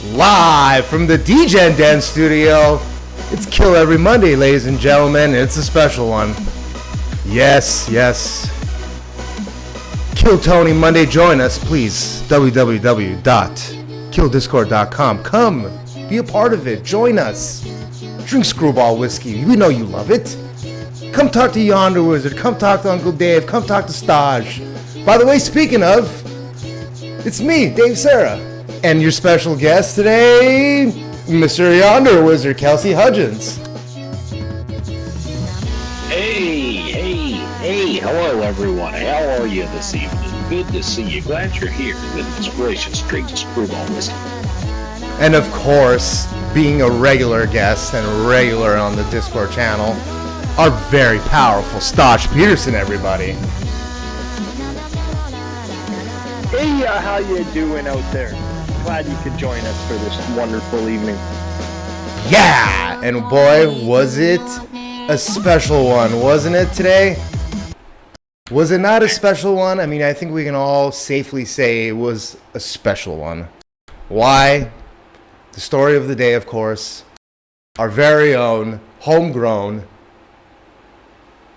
Live from the DGen Den studio, it's Kill Every Monday, ladies and gentlemen, and it's a special one. Yes. Kill Tony Monday, join us, please. www.killdiscord.com. Come, be a part of it, join us. Drink Screwball whiskey, we know you love it. Come talk to Yonder Wizard, come talk to Uncle Dave, come talk to Staj. By the way, speaking of, it's me, Dave Serra, and your special guest today, Mr. Yonder Wizard, Kelsey Hudgens. Hey, hello everyone. How are you this evening? Good to see you. Glad you're here with this gracious Drink Screwball whiskey. And of course, being a regular guest and regular on the Discord channel, our very powerful Staj Peterson, everybody. Hey, how you doing out there? Glad you could join us for this wonderful evening. Yeah! And boy, was it a special one, wasn't it today? Was it not a special one? I mean, I think we can all safely say it was a special one. Why? The story of the day, of course. Our very own, homegrown,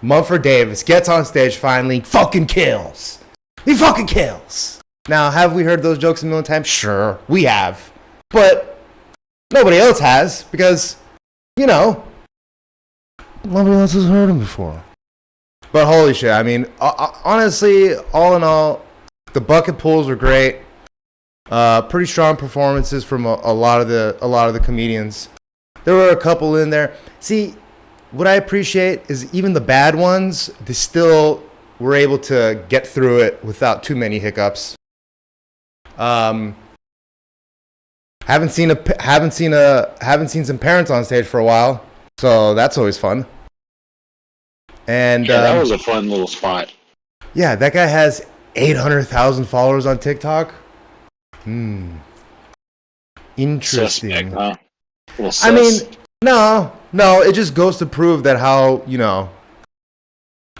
Mumford Davis gets on stage finally, fucking kills. He fucking kills. Now, have we heard those jokes a million times? Sure, we have. But nobody else has because, you know, nobody else has heard him before. But holy shit, I mean, honestly, all in all, the bucket pulls were great. Pretty strong performances from a lot of the comedians. There were a couple in there. See, what I appreciate is even the bad ones, they still were able to get through it without too many hiccups. Haven't seen some parents on stage for a while, so that's always fun. And yeah, that was a fun little spot. Yeah, that guy has 800,000 followers on TikTok. Interesting. Suspect, huh? I mean, no, it just goes to prove that how, you know,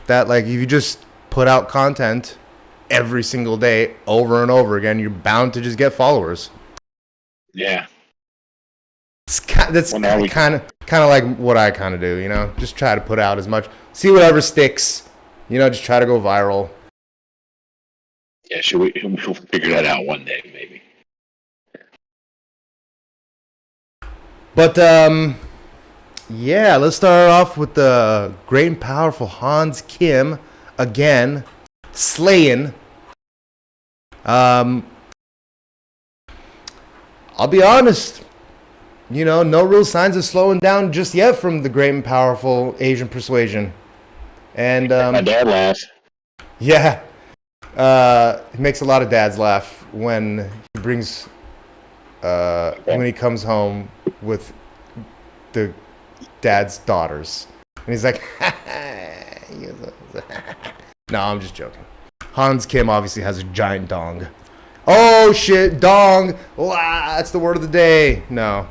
that like if you just put out content every single day over and over again, you're bound to just get followers. Yeah. That's kind of like what I kind of do, you know? Just try to put out as much. See whatever sticks. You know, just try to go viral. Yeah, we'll figure that out one day, maybe. But, yeah, let's start off with the great and powerful Hans Kim, again, slaying. I'll be honest, you know, no real signs of slowing down just yet from the great and powerful Asian Persuasion. And my dad laughs. Yeah, it makes a lot of dads laugh when he brings when he comes home with the dad's daughters, and he's like, no, I'm just joking. Hans Kim obviously has a giant dong. Oh shit, dong! That's the word of the day. No,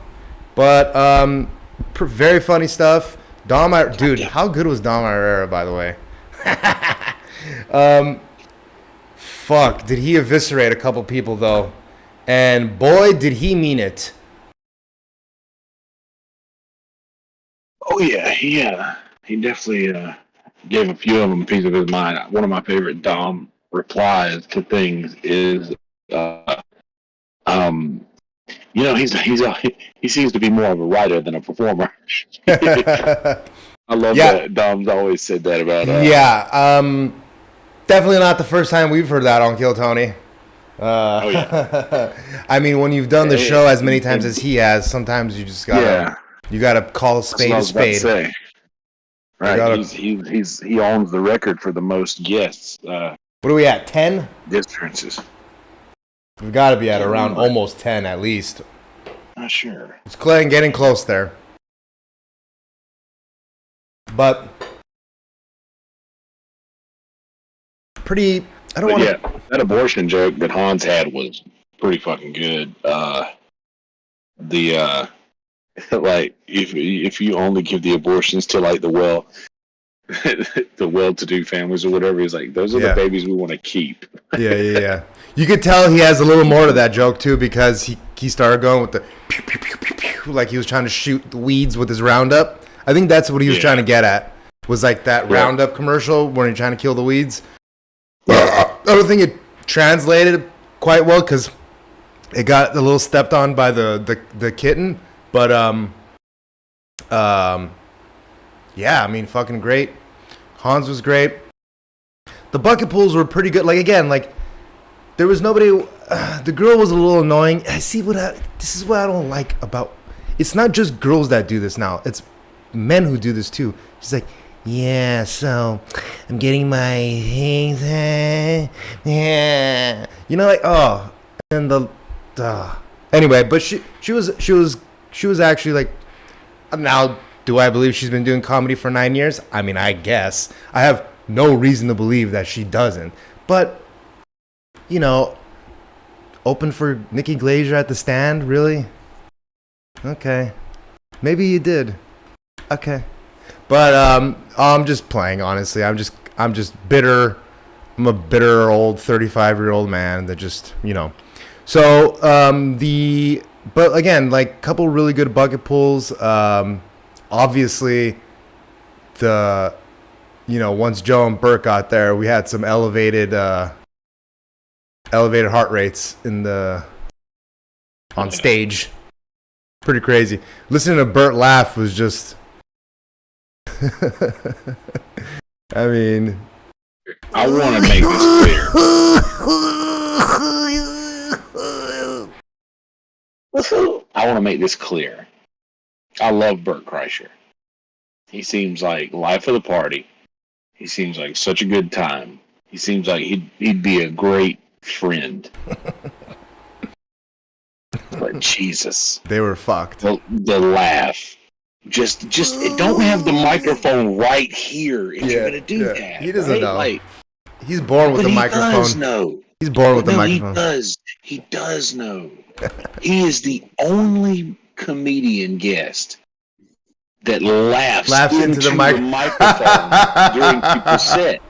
but very funny stuff. Dude, how good was Dom Irrera, by the way? Fuck, did he eviscerate a couple people though? And boy, did he mean it. Oh yeah, he definitely gave a few of them a piece of his mind. One of my favorite Dom replies to things is, you know, he seems to be more of a writer than a performer. I love that. Dom's always said that about us. Definitely not the first time we've heard that on Kill Tony. Oh yeah. I mean, when you've done the show as many times as he has, sometimes you just gotta you gotta call a spade a spade. Right, he owns the record for the most guests. What are we at? 10 differences. We've got to be at around almost 10 at least. Not sure. It's getting close there. But pretty. I don't want to. Yeah, that abortion joke that Hans had was pretty fucking good. Like if you only give the abortions to like the the well-to-do families or whatever. He's like, those are Yeah. the babies we want to keep. Yeah. You could tell he has a little more to that joke too, because he started going with the pew, pew, pew, pew, pew, like he was trying to shoot the weeds with his Roundup. I think that's what he was trying to get at. Was like that Roundup commercial when he's trying to kill the weeds. I don't think it translated quite well because it got a little stepped on by the kitten. But yeah, I mean, fucking great. Hans was great. The bucket pools were pretty good. Like again, like there was nobody. The girl was a little annoying. I see this is what I don't like about. It's not just girls that do this now. It's men who do this too. She's like, yeah, so I'm getting my things. Yeah, you know, like and anyway. But she was actually like. Now, do I believe she's been doing comedy for 9 years? I mean, I guess. I have no reason to believe that she doesn't. But, you know, open for Nikki Glazer at the Stand? Really? Okay. Maybe you did. Okay. But I'm just playing, honestly. I'm just bitter. I'm a bitter old 35-year-old man that just, you know. So, but again, like couple really good bucket pulls. Obviously, once Joe and Burt got there, we had some elevated heart rates on stage. Pretty crazy. Listening to Burt laugh was just. I mean, I want to make this clear. I want to make this clear. I love Burt Kreischer. He seems like life of the party. He seems like such a good time. He seems like he'd be a great friend. But Jesus, they were fucked. The laugh. Just don't have the microphone right here if you're gonna do that. He doesn't know. Like, he's born with the microphone. He does know. He's born with the microphone. He does know. He is the only comedian guest that laughs into the microphone during people's set.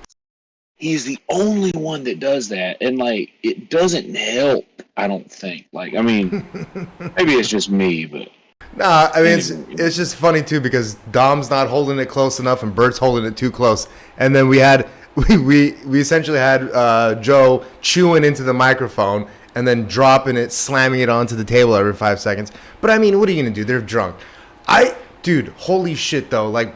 He's the only one that does that, and like it doesn't help. I don't think. Like, I mean, maybe it's just me, but. Nah, I mean it's just funny too because Dom's not holding it close enough and Bert's holding it too close, and then we essentially had Joe chewing into the microphone and then dropping it, slamming it onto the table every 5 seconds. But I mean, what are you gonna do? They're drunk. Dude, holy shit though! Like,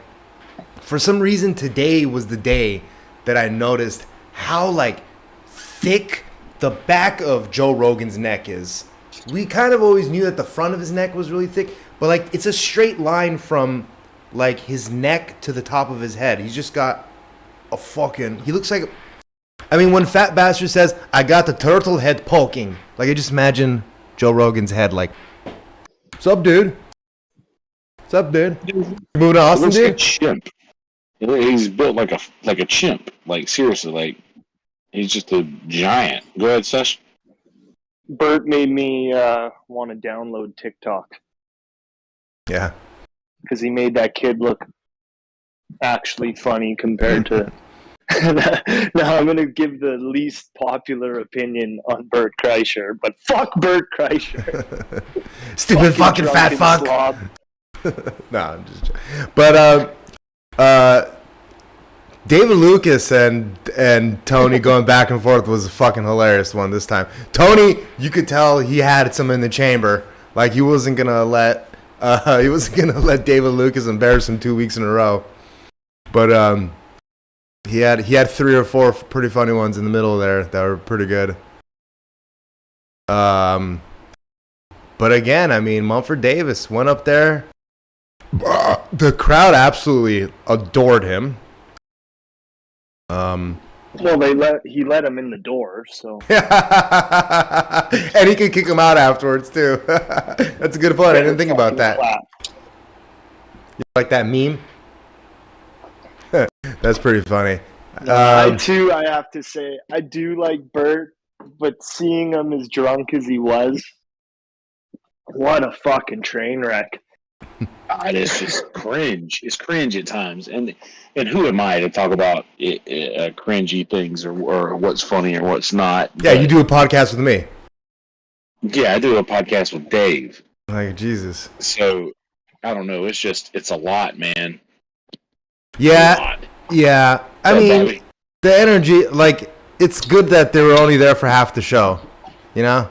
for some reason today was the day that I noticed how like thick the back of Joe Rogan's neck is. We kind of always knew that the front of his neck was really thick, but like it's a straight line from like his neck to the top of his head. He's just got he looks like, I mean, when Fat Bastard says, I got the turtle head poking, like I just imagine Joe Rogan's head like, what's up, dude? What's up, dude? You moving to Austin, dude? Like a chimp. He's built like a chimp. Like, seriously, like, he's just a giant. Go ahead, Sesh. Bert made me want to download TikTok. Yeah. Because he made that kid look actually funny compared to... Now I'm going to give the least popular opinion on Bert Kreischer, but fuck Bert Kreischer. Stupid fucking fat fuck. No, I'm just joking. But David Lucas and Tony going back and forth was a fucking hilarious one this time. Tony, you could tell he had some in the chamber. Like he wasn't gonna let David Lucas embarrass him 2 weeks in a row. But he had 3 or 4 pretty funny ones in the middle there that were pretty good. But again, I mean, Mumford Davis went up there. The crowd absolutely adored him. Well, he let him in the door, so. And he could kick him out afterwards too. That's a good point. I didn't think about that. You like that meme? That's pretty funny. I have to say, I do like Bert, but seeing him as drunk as he was, what a fucking train wreck. God, it's just cringe. It's cringe at times, and who am I to talk about cringy things or what's funny or what's not? Yeah, you do a podcast with me. Yeah, I do a podcast with Dave. Like Jesus. So I don't know. It's a lot, man. Yeah, yeah. I mean, the energy. Like, it's good that they were only there for half the show. You know.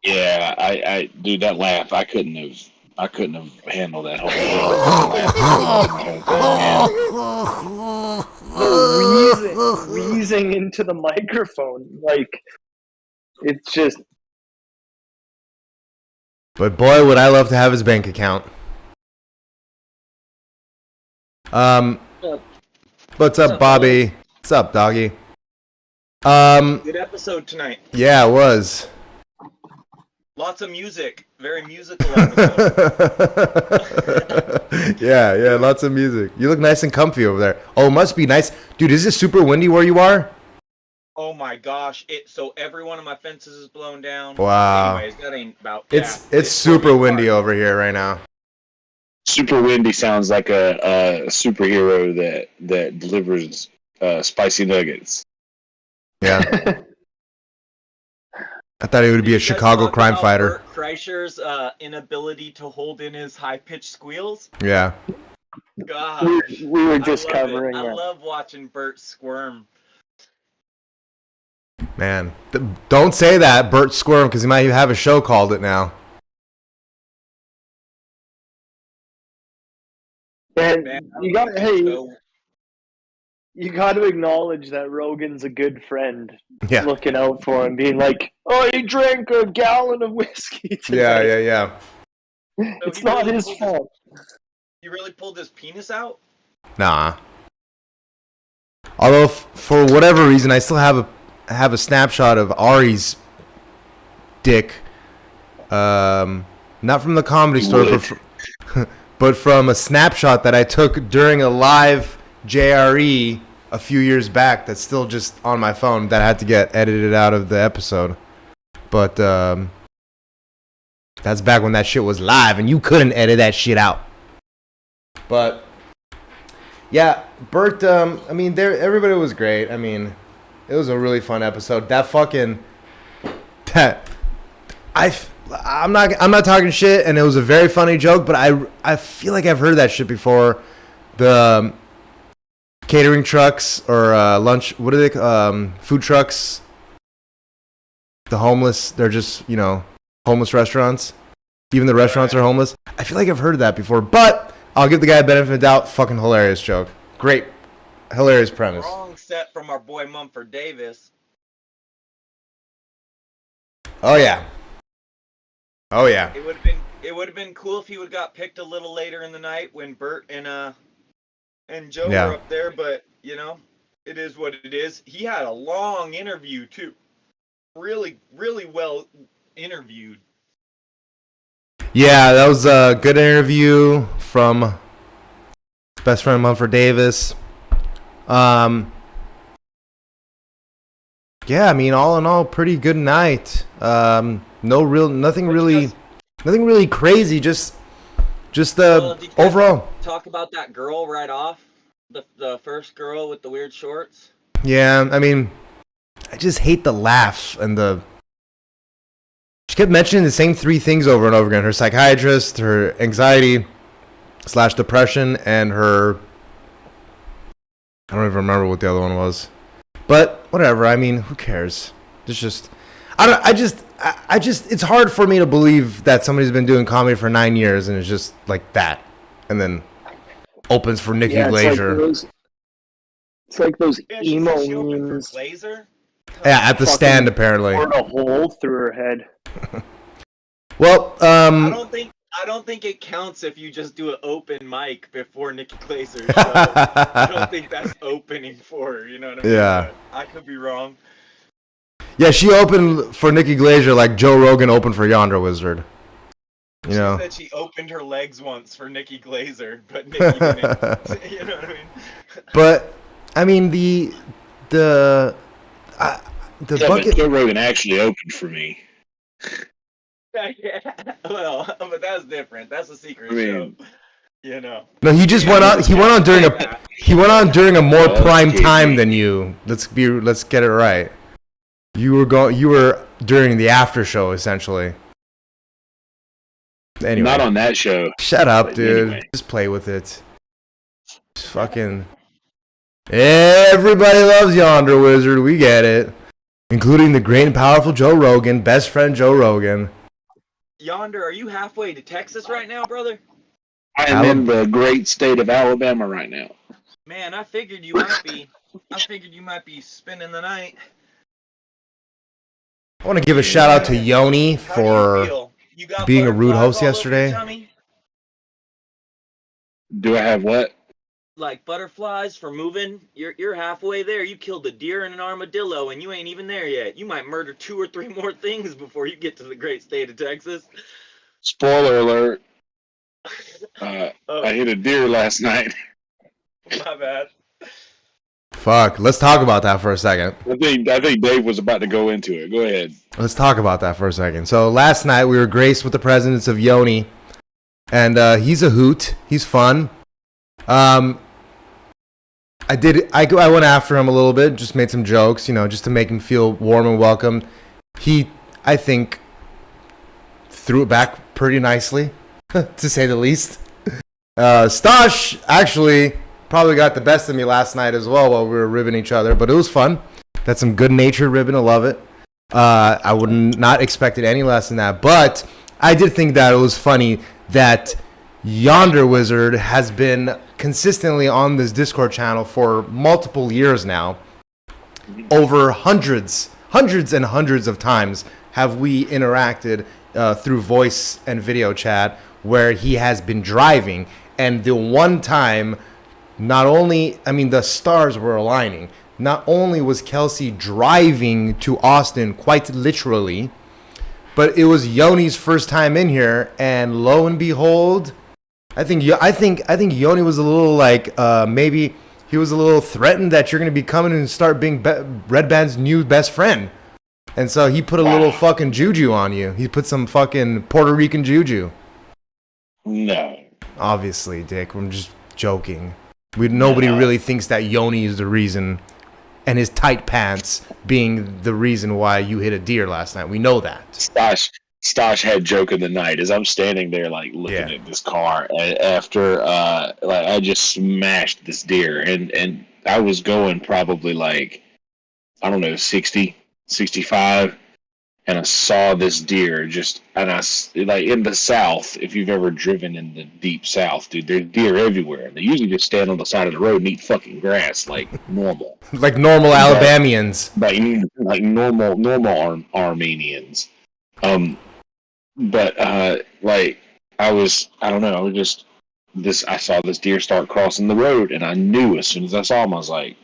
Yeah, I dude, that laugh. I couldn't have handled that whole wheezing into the microphone. Like, it's just. But boy, would I love to have his bank account. What's up, Bobby? What's up, doggy? Good episode tonight. Yeah, it was. Lots of music. Very musical episode. yeah, lots of music. You look nice and comfy over there. Oh, it must be nice. Dude, is it super windy where you are? Oh my gosh. So every one of my fences is blown down. Wow. Anyways, that ain't about It's super windy over here right now. Super windy sounds like a superhero that delivers spicy nuggets. Yeah. I thought he would be a Chicago crime fighter. Bert Kreischer's inability to hold in his high-pitched squeals. Yeah. Gosh. We were just covering it. I it. love watching Bert squirm. Man, don't say that, Bert Squirm, because he might have a show called it now. And you got to acknowledge that Rogan's a good friend. Yeah. Looking out for him, being like, "Oh, he drank a gallon of whiskey tonight." Yeah. It's not his fault. You really pulled his penis out? Nah. Although, for whatever reason, I still have a snapshot of Ari's dick. Not from the Comedy Store, but from a snapshot that I took during a live JRE a few years back. That's still just on my phone. That had to get edited out of the episode. But that's back when that shit was live, and you couldn't edit that shit out. But yeah, Bert. I mean, everybody was great. I mean, it was a really fun episode. I'm not talking shit, and it was a very funny joke. But I feel like I've heard that shit before. The catering trucks or lunch. What are they? Food trucks. The homeless. They're just homeless restaurants. Even the restaurants are homeless. I feel like I've heard that before, but I'll give the guy a benefit of the doubt. Fucking hilarious joke. Great, hilarious premise. Wrong set from our boy Mumford Davis. Oh yeah. It would have been cool if he would have got picked a little later in the night when Bert and Joe were up there, but it is what it is. He had a long interview too. Really, really well interviewed. Yeah, that was a good interview from best friend Mumford Davis. Yeah, I mean, all in all, pretty good night. Nothing really crazy. Just overall. Talk about that girl right off, the first girl with the weird shorts. Yeah, I mean, I just hate the laugh and the. She kept mentioning the same three things over and over again: her psychiatrist, her anxiety/depression, and her. I don't even remember what the other one was. But whatever. I mean, who cares? It's just, it's hard for me to believe that somebody's been doing comedy for 9 years and it's just like that, and then opens for Nikki Glazer. It's like those emo memes. Glazer? Yeah, at the stand apparently. Poured a hole through her head. Well, I don't think it counts if you just do an open mic before Nikki Glazer's show. I don't think that's opening for her, you know what I mean? Yeah. But I could be wrong. Yeah, she opened for Nikki Glazer like Joe Rogan opened for Yonder Wizard. She said she opened her legs once for Nikki Glazer, but Nikki didn't. You know what I mean? But I mean the bucket. Joe Rogan actually opened for me. Yeah. Well, but that's different. That's a secret show. You know. No, he just went on. He went on during a. He went on during a more prime time than you. Let's get it right. You were during the after show essentially. Anyway, not on that show. Shut up, dude. Anyway. Just play with it. Just fucking. Everybody loves Yonder Wizard. We get it, including the great and powerful Joe Rogan, best friend Joe Rogan. Yonder, are you halfway to Texas right now, brother? I am in the great state of Alabama right now. Man, I figured you might be. I figured you might be spending the night. I want to give a shout out to Yoni for being a rude host yesterday. Do I have what? Like butterflies for moving. You're halfway there. You killed a deer and an armadillo, and you ain't even there yet. You might murder 2 or 3 more things before you get to the great state of Texas. Spoiler alert. I hit a deer last night. My bad. Fuck. Let's talk about that for a second. I think Dave was about to go into it. Go ahead. Let's talk about that for a second. So last night we were graced with the presence of Yoni, and he's a hoot. He's fun. I went after him a little bit, just made some jokes, just to make him feel warm and welcome. He, I think, threw it back pretty nicely, to say the least. Stosh actually probably got the best of me last night as well while we were ribbing each other, but it was fun. That's some good-natured ribbing. I love it. I would not expected any less than that, but I did think that it was funny that Yonder Wizard has been consistently on this Discord channel for multiple years now. Over hundreds and hundreds of times have we interacted through voice and video chat where he has been driving. And the one time, the stars were aligning. Not only was Kelsey driving to Austin quite literally, but it was Yoni's first time in here, and lo and behold, I think Yoni was a little maybe he was a little threatened that you're gonna be coming and start being Red Band's new best friend, and so he put a little fucking juju on you. He put some fucking Puerto Rican juju. No, obviously, Dick. I'm just joking. Nobody really thinks that Yoni is the reason, and his tight pants being the reason why you hit a deer last night. We know that. Stosh had joke of the night as I'm standing there looking at this car after I just smashed this deer and I was going probably 60, 65, and I saw this deer in the South. If you've ever driven in the deep South, dude, there's deer everywhere. They usually just stand on the side of the road and eat fucking grass like normal, like normal Alabamians, like normal Armenians. But I saw this deer start crossing the road, and I knew as soon as I saw him, I was like,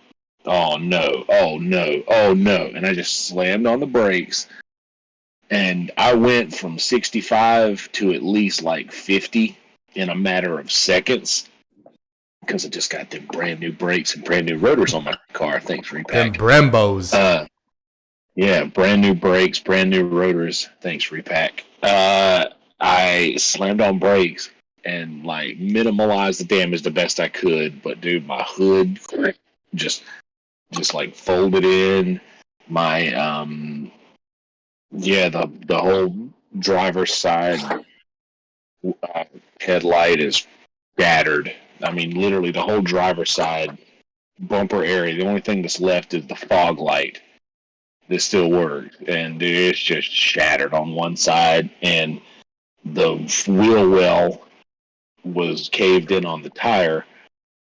oh no, and I just slammed on the brakes, and I went from 65 to at least 50 in a matter of seconds, because I just got them brand new brakes and brand new rotors on my car. Thanks, Repack. Them Brembos. Yeah, brand new brakes, brand new rotors. Thanks, Repack. I slammed on brakes and minimalized the damage the best I could. But dude, my hood just folded in. My the whole driver's side headlight is shattered. I mean, literally the whole driver's side bumper area. The only thing that's left is the fog light. This still works, and it's just shattered on one side, and the wheel well was caved in on the tire,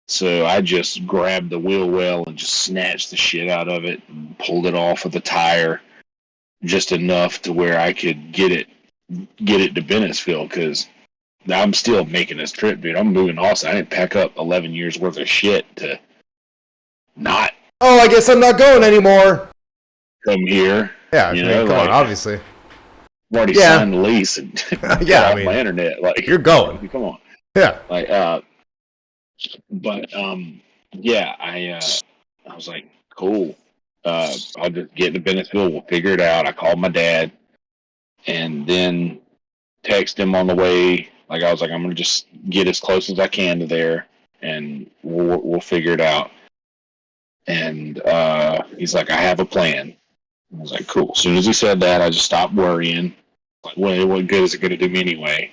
so I just grabbed the wheel well and just snatched the shit out of it and pulled it off of the tire just enough to where I could get it to Bennettsville, because I'm still making this trip, dude. I'm moving to Austin. I didn't pack up 11 years worth of shit to not. Oh, I guess I'm not going anymore. Come here. Yeah, come on, obviously. I've already signed the lease and yeah, my internet. You're going. Come on. Yeah. I was like, cool. I'll just get to Bennettsville. We'll figure it out. I called my dad, and then text him on the way. Like I was like, I'm gonna just get as close as I can to there, and we'll figure it out. And he's like, I have a plan. I was like, cool. As soon as he said that, I just stopped worrying. Like, well, what good is it gonna do me anyway?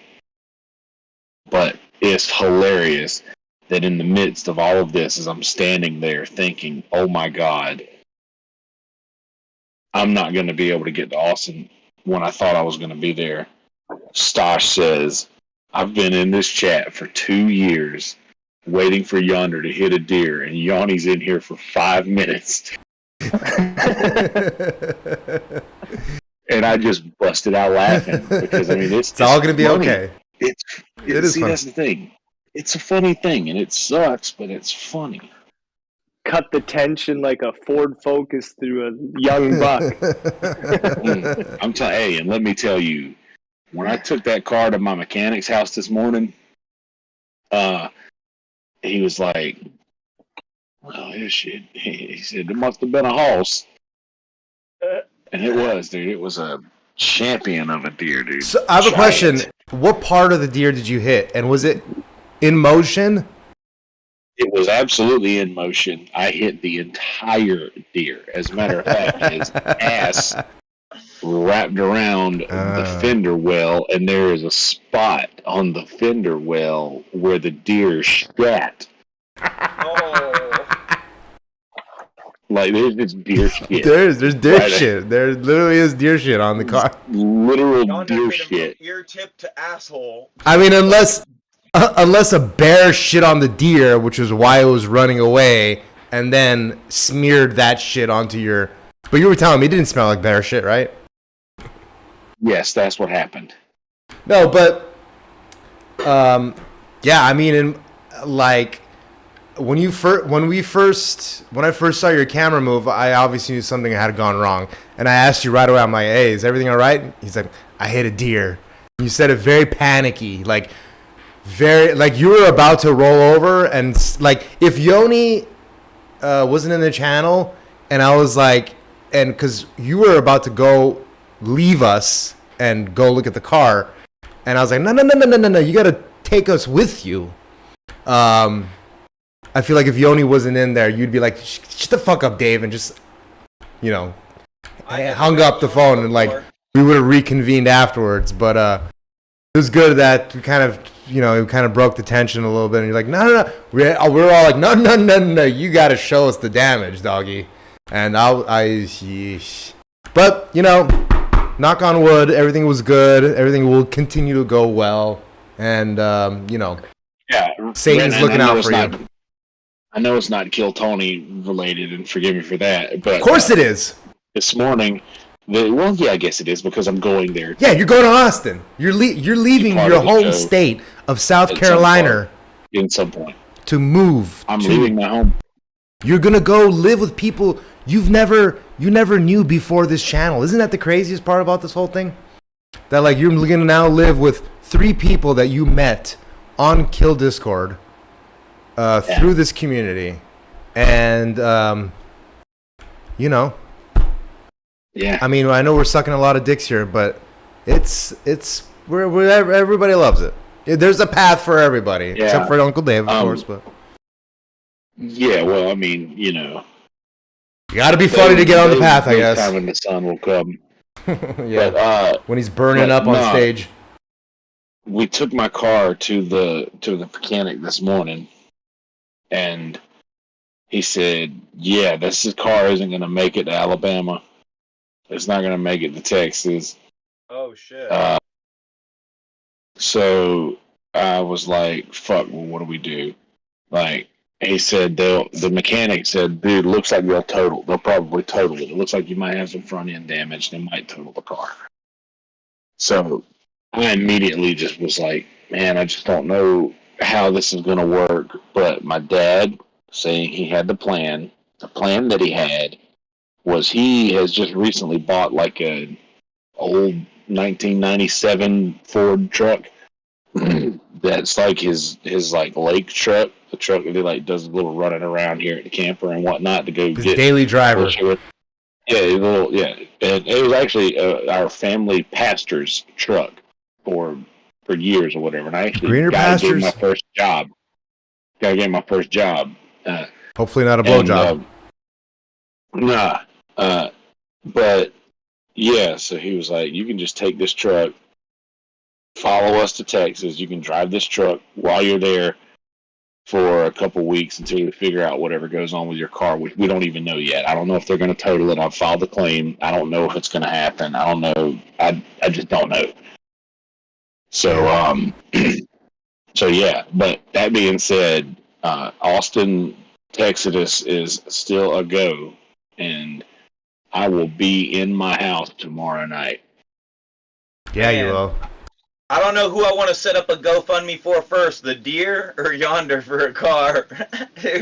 But it's hilarious that in the midst of all of this, as I'm standing there thinking, oh my God, I'm not going to be able to get to Austin when I thought I was going to be there. Stosh says, I've been in this chat for 2 years waiting for Yonder to hit a deer, and Yanni's in here for 5 minutes. And I just busted out laughing because, I mean, it's all going to be funny. Okay. It is funny. That's the thing. It's a funny thing, and it sucks, but it's funny. Cut the tension like a Ford Focus through a young buck. I'm telling, hey, and let me tell you, when I took that car to my mechanic's house this morning, he was like, "Well, this shit." He said there must have been a horse, and it was, dude. It was a champion of a deer, dude. So I have a question. What part of the deer did you hit, and was it in motion? It was absolutely in motion. I hit the entire deer. As a matter of fact, his ass wrapped around the fender well, and there is a spot on the fender well where the deer shat. Oh. Like, there's deer shit. There's deer shit. There literally is deer shit on the car. Literal Yonder deer hit him shit. from ear tip to asshole. I mean, unless a bear shit on the deer, which is why it was running away, and then smeared that shit onto your... But you were telling me it didn't smell like bear shit, right? Yes, that's what happened. No, but... yeah, I mean, when I first saw your camera move, I obviously knew something had gone wrong. And I asked you right away, I'm like, hey, is everything all right? He's like, I hit a deer. And you said it very panicky, like you were about to roll over. And like, if Yoni wasn't in the channel, and I was like, and because you were about to go leave us and go look at the car, and I was like, no, you got to take us with you. I feel like if Yoni wasn't in there, you'd be like, shut the fuck up, Dave, and just, hung up the phone, and like, we would have reconvened afterwards. But it was good that we kind of broke the tension a little bit, and you're like, no. We're all like, no, you got to show us the damage, doggy. And but, knock on wood, everything was good. Everything will continue to go well. And, yeah, Satan's looking out for you. I know it's not Kill Tony related, and forgive me for that. But of course it is. This morning, I guess it is because I'm going there. Yeah, you're going to Austin. You're leaving your home state of South Carolina at some point to move. I'm leaving my home. You're gonna go live with people you never knew before this channel. Isn't that the craziest part about this whole thing? That like you're gonna now live with 3 people that you met on Kill Discord through this community, and Yeah. I mean, I know we're sucking a lot of dicks here, but it's everybody loves it. There's a path for everybody, except for Uncle Dave, of course. But yeah, well, I mean, you got to be funny to get on the path, I guess. Time when the sun will come. Yeah, but, when he's burning up on stage. We took my car to the mechanic this morning, and he said, "Yeah, this car isn't going to make it to Alabama. It's not going to make it to Texas." Oh shit. So I was like, "Fuck! Well, what do we do?" Like he said, the mechanic said, "Dude, looks like they'll probably total it. It looks like you might have some front end damage. They might total the car." So I immediately just was like, "Man, I just don't know how this is going to work." But my dad saying he had the plan that he had was he has just recently bought like a old 1997 Ford truck that's like his like lake truck, the truck that he like does a little running around here at the camper and whatnot to go his get daily driver. And it was actually our family pastor's truck for years or whatever. And I actually Greener got to get pastures. my first job. Got to get my first job. Hopefully not a blowjob. Nah. But yeah, so he was like, you can just take this truck, follow us to Texas. You can drive this truck while you're there for a couple weeks until you figure out whatever goes on with your car, which we don't even know yet. I don't know if they're going to total it. I've filed the claim. I don't know if it's going to happen. I don't know. I just don't know. So, so yeah, but that being said, Austin, Texas is still a go, and I will be in my house tomorrow night. Yeah, you will. I don't know who I want to set up a GoFundMe for first, the deer or Yonder for a car.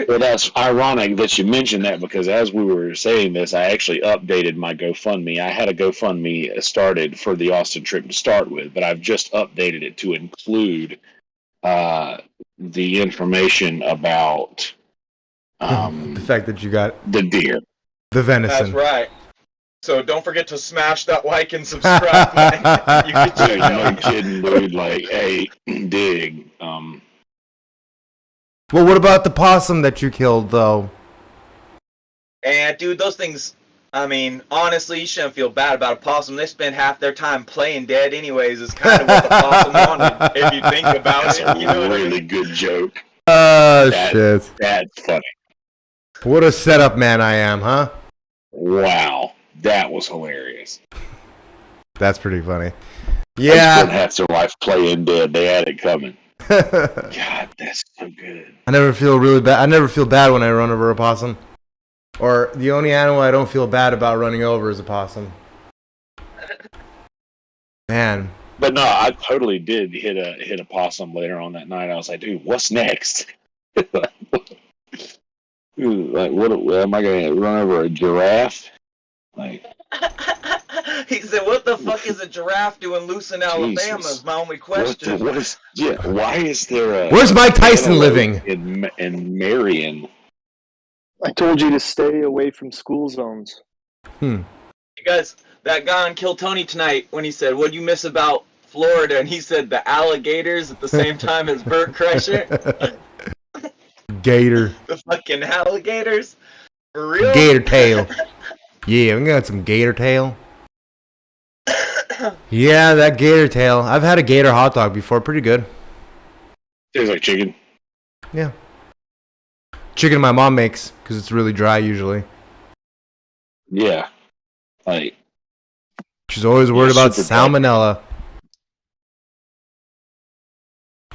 Well, that's ironic that you mentioned that, because as we were saying this, I actually updated my GoFundMe. I had a GoFundMe started for the Austin trip to start with, but I've just updated it to include the information about the fact that you got the deer. The venison. That's right. So don't forget to smash that like and subscribe button. You can Dude, no kidding, dude. Like, hey, dig. Well, what about the possum that you killed, though? And dude, those things. I mean, honestly, you shouldn't feel bad about a possum. They spend half their time playing dead, anyways. Is kind of what the possum wanted, if you think about That's it. a You know what I really mean? good joke. Oh, shit. That's funny. What a setup man I am, huh? Wow. That was hilarious. That's pretty funny. They spent Yeah. half their life playing dead. They had it coming. God, that's so good. I never feel really bad. I never feel bad when I run over a possum. Or the only animal I don't feel bad about running over is a possum. Man. But no, I totally did hit a possum later on that night. I was like, dude, what's next? Like, what am I gonna run over a giraffe? Like, He said, "What the fuck is a giraffe doing loose in Alabama?" Jesus. Is my only question. what is? Yeah, why is there a? Where's Mike Tyson living? in Marion? I told you to stay away from school zones. You guys, that guy on Kill Tony tonight, when he said, "What'd you miss about Florida?" and he said the alligators at the same time as Bert Kreischer. Gator. The fucking alligators? For real? Gator tail. Yeah, we got some gator tail. Yeah, that gator tail. I've had a gator hot dog before. Pretty good. Tastes like chicken. Yeah. Chicken my mom makes, because it's really dry usually. Yeah, like She's always worried about super dry.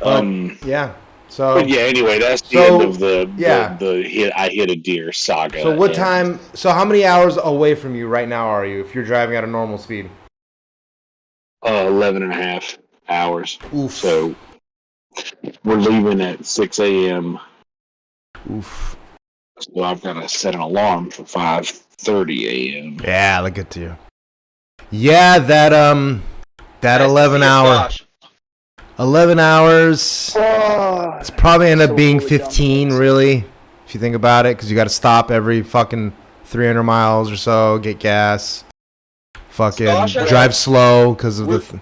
salmonella. Yeah. So But yeah, anyway, that's the So, end of the yeah. the hit. I hit a deer saga. So what and, time? So how many hours away from you right now are you if you're driving at a normal speed? 11 and a half hours. Oof. So we're leaving at 6 a.m. Oof. So I've got to set an alarm for 5:30 a.m. Yeah, look at you. Yeah, that Nice to 11 see you, hour, Josh. 11 hours. Oh, It's probably end up So being fully 15, dumb. really, if you think about it, because you got to stop every fucking 300 miles or so, get gas, fucking Gosh, I- drive slow because of the.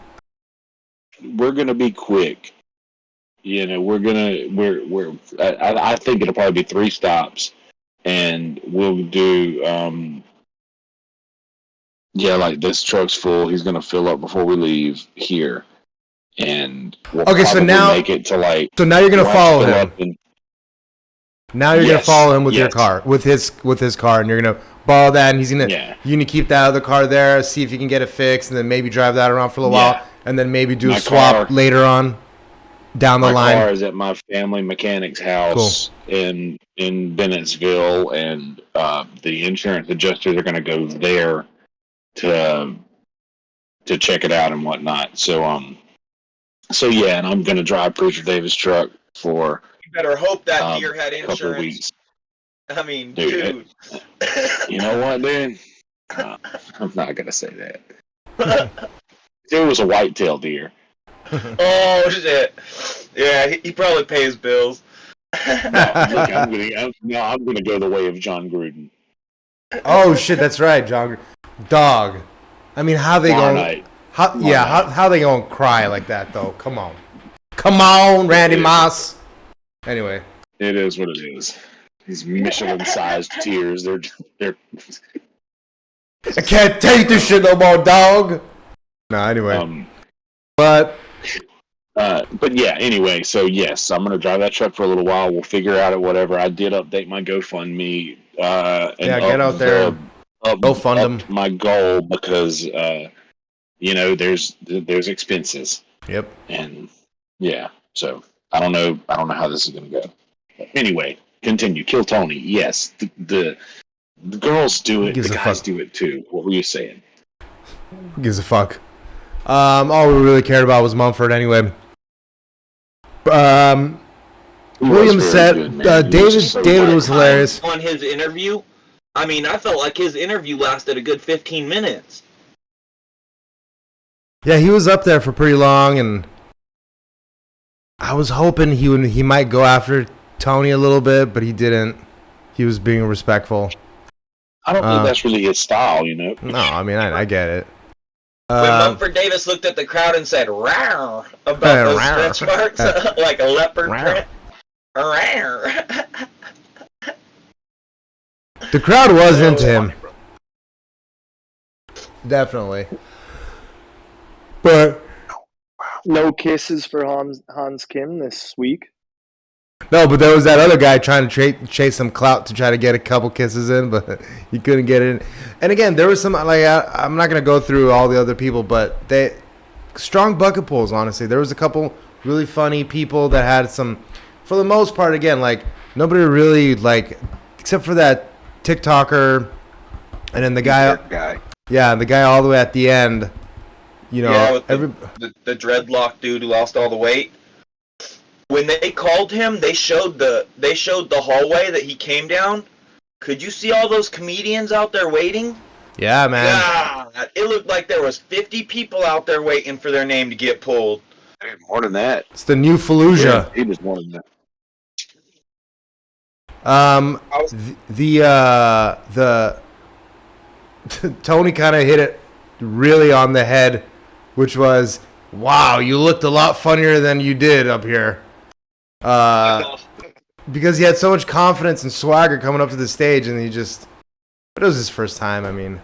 We're gonna be quick. You know, we're. I think it'll probably be 3 stops, and we'll do. Yeah, like this truck's full. He's gonna fill up before we leave here, and we'll Okay, so probably now- make it to like. So now you're gonna Rice follow fill him. up and- Now you're gonna Yes, follow him with your yes. car, with his car, and you're gonna borrow that, and he's gonna Yeah. you're gonna keep that other car there, see if you can get it fixed, and then maybe drive that around for a little Yeah. while, and then maybe do My a swap car- later on down the My line. car is at my family mechanic's house in Bennettsville, and the insurance adjusters are going to go there to check it out and whatnot. So yeah, and I'm going to drive Preacher Davis' truck for You better hope that a deer had couple of insurance. weeks. I mean, Dude, dude. You know what, dude? I'm not going to say that. There was a white-tailed deer. Oh shit! Yeah, he probably pays bills. I'm gonna go the way of John Gruden. Oh shit, that's right, John. Dog. I mean, how they going? Fahrenheit. How they gonna cry like that though? Come on, Randy Moss. Anyway, it is what it is. These Michelin-sized tears. They're. I can't take this shit no more, dog. No, anyway. But yeah. Anyway, so yes, I'm gonna drive that truck for a little while. We'll figure out it. Whatever. I did update my GoFundMe. And get out there. Go fund them. My goal because there's expenses. Yep. And yeah, so I don't know how this is gonna go. But anyway, continue. Kill Tony. Yes, the girls do it. The guys do it too. What were you saying? Who gives a fuck? All we really cared about was Mumford anyway. Williams said David was hilarious on his interview. I mean, I felt like his interview lasted a good 15 minutes. Yeah, he was up there for pretty long, and I was hoping he might go after Tony a little bit, but he didn't. He was being respectful. I don't think that's really his style, No, I mean, I get it. When Mumford Davis looked at the crowd and said "rawr" about those stretch marks, like a leopard print. Rawr. The crowd was into him. Definitely. But no kisses for Hans Kim this week. No, but there was that other guy trying to chase some clout to try to get a couple kisses in, but he couldn't get in. And again, there was some, like, I'm not going to go through all the other people, but they strong bucket pulls, honestly. There was a couple really funny people that had some, for the most part, again, like, nobody really, like, except for that TikToker, and then the guy. Yeah, the guy all the way at the end, the dreadlock dude who lost all the weight. When they called him, they showed the hallway that he came down. Could you see all those comedians out there waiting? Yeah, man. God, it looked like there was 50 people out there waiting for their name to get pulled. More than that. It's the new Fallujah. He was more than that. The Tony kind of hit it really on the head, which was, wow, you looked a lot funnier than you did up here. Because he had so much confidence and swagger coming up to the stage, and it was his first time. I mean,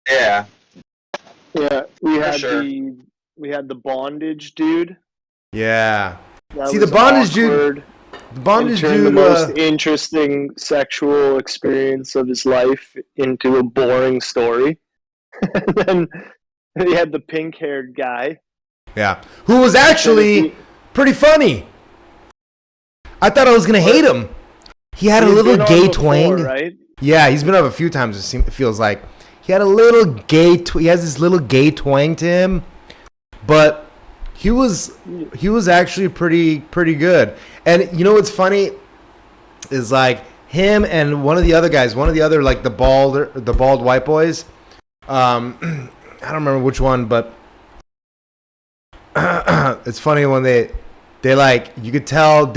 yeah, we had the bondage dude. Yeah, see the bondage dude. The bondage dude, the most interesting sexual experience of his life into a boring story. And then he had the pink-haired guy. Yeah, who was actually pretty funny. I thought I was gonna hate him. He had a little gay twang. Right? Yeah, he's been up a few times. It feels like he had a little gay. He has this little gay twang to him, but he was actually pretty good. And you know what's funny is, like, him and one of the other guys, like the bald white boys. I don't remember which one, but it's funny when they like, you could tell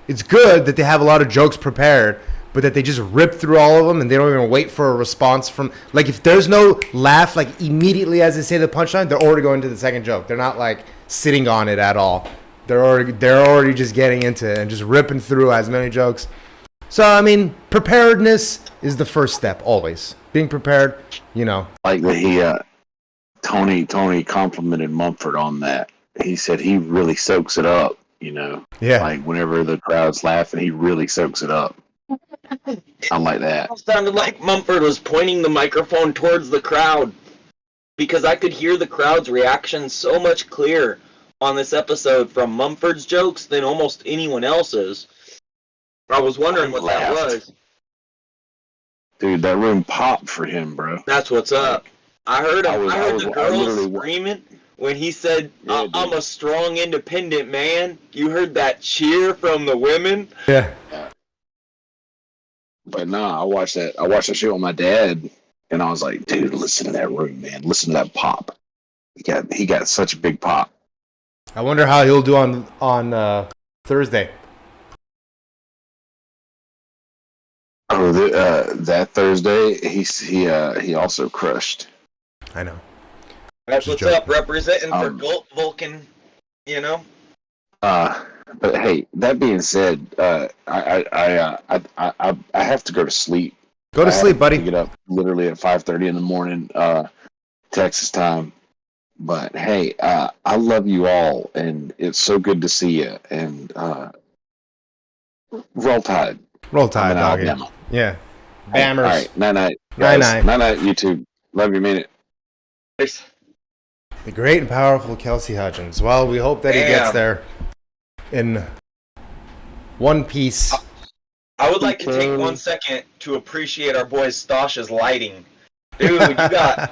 it's good that they have a lot of jokes prepared, but that they just rip through all of them and they don't even wait for a response from, like, if there's no laugh, like, immediately as they say the punchline, they're already going to the second joke. They're not, like, sitting on it at all. They're already just getting into it and just ripping through as many jokes. So, I mean, preparedness is the first step, always. Being prepared, Like that Tony complimented Mumford on that. He said he really soaks it up, Yeah. Like, whenever the crowd's laughing, he really soaks it up. I'm like that. It sounded like Mumford was pointing the microphone towards the crowd, because I could hear the crowd's reaction so much clearer on this episode from Mumford's jokes than almost anyone else's. I was wondering what that was. Dude, that room popped for him, bro. That's what's up. I heard the girls screaming when he said, I'm a strong, independent man. You heard that cheer from the women? Yeah. But I watched that show with my dad, and I was like, dude, listen to that room, man. Listen to that pop. He got such a big pop. I wonder how he'll do on Thursday. Oh, that Thursday, he also crushed. I know. That's Just what's joking. up, representing for Gulp Vulcan, you know? But hey, that being said, I have to go to sleep. Go to sleep, buddy. I get up literally at 5:30 in the morning, Texas time. But hey, I love you all, and it's so good to see you. And roll Tide. Roll Tide, doggy. Yeah. Bammers. All right, night, Night. YouTube. Love you, mean it. Peace. The great and powerful Kelsey Hudgens. Well, we hope that he gets there in one piece. I would like to take 1 second to appreciate our boy Stasha's lighting. Dude, you got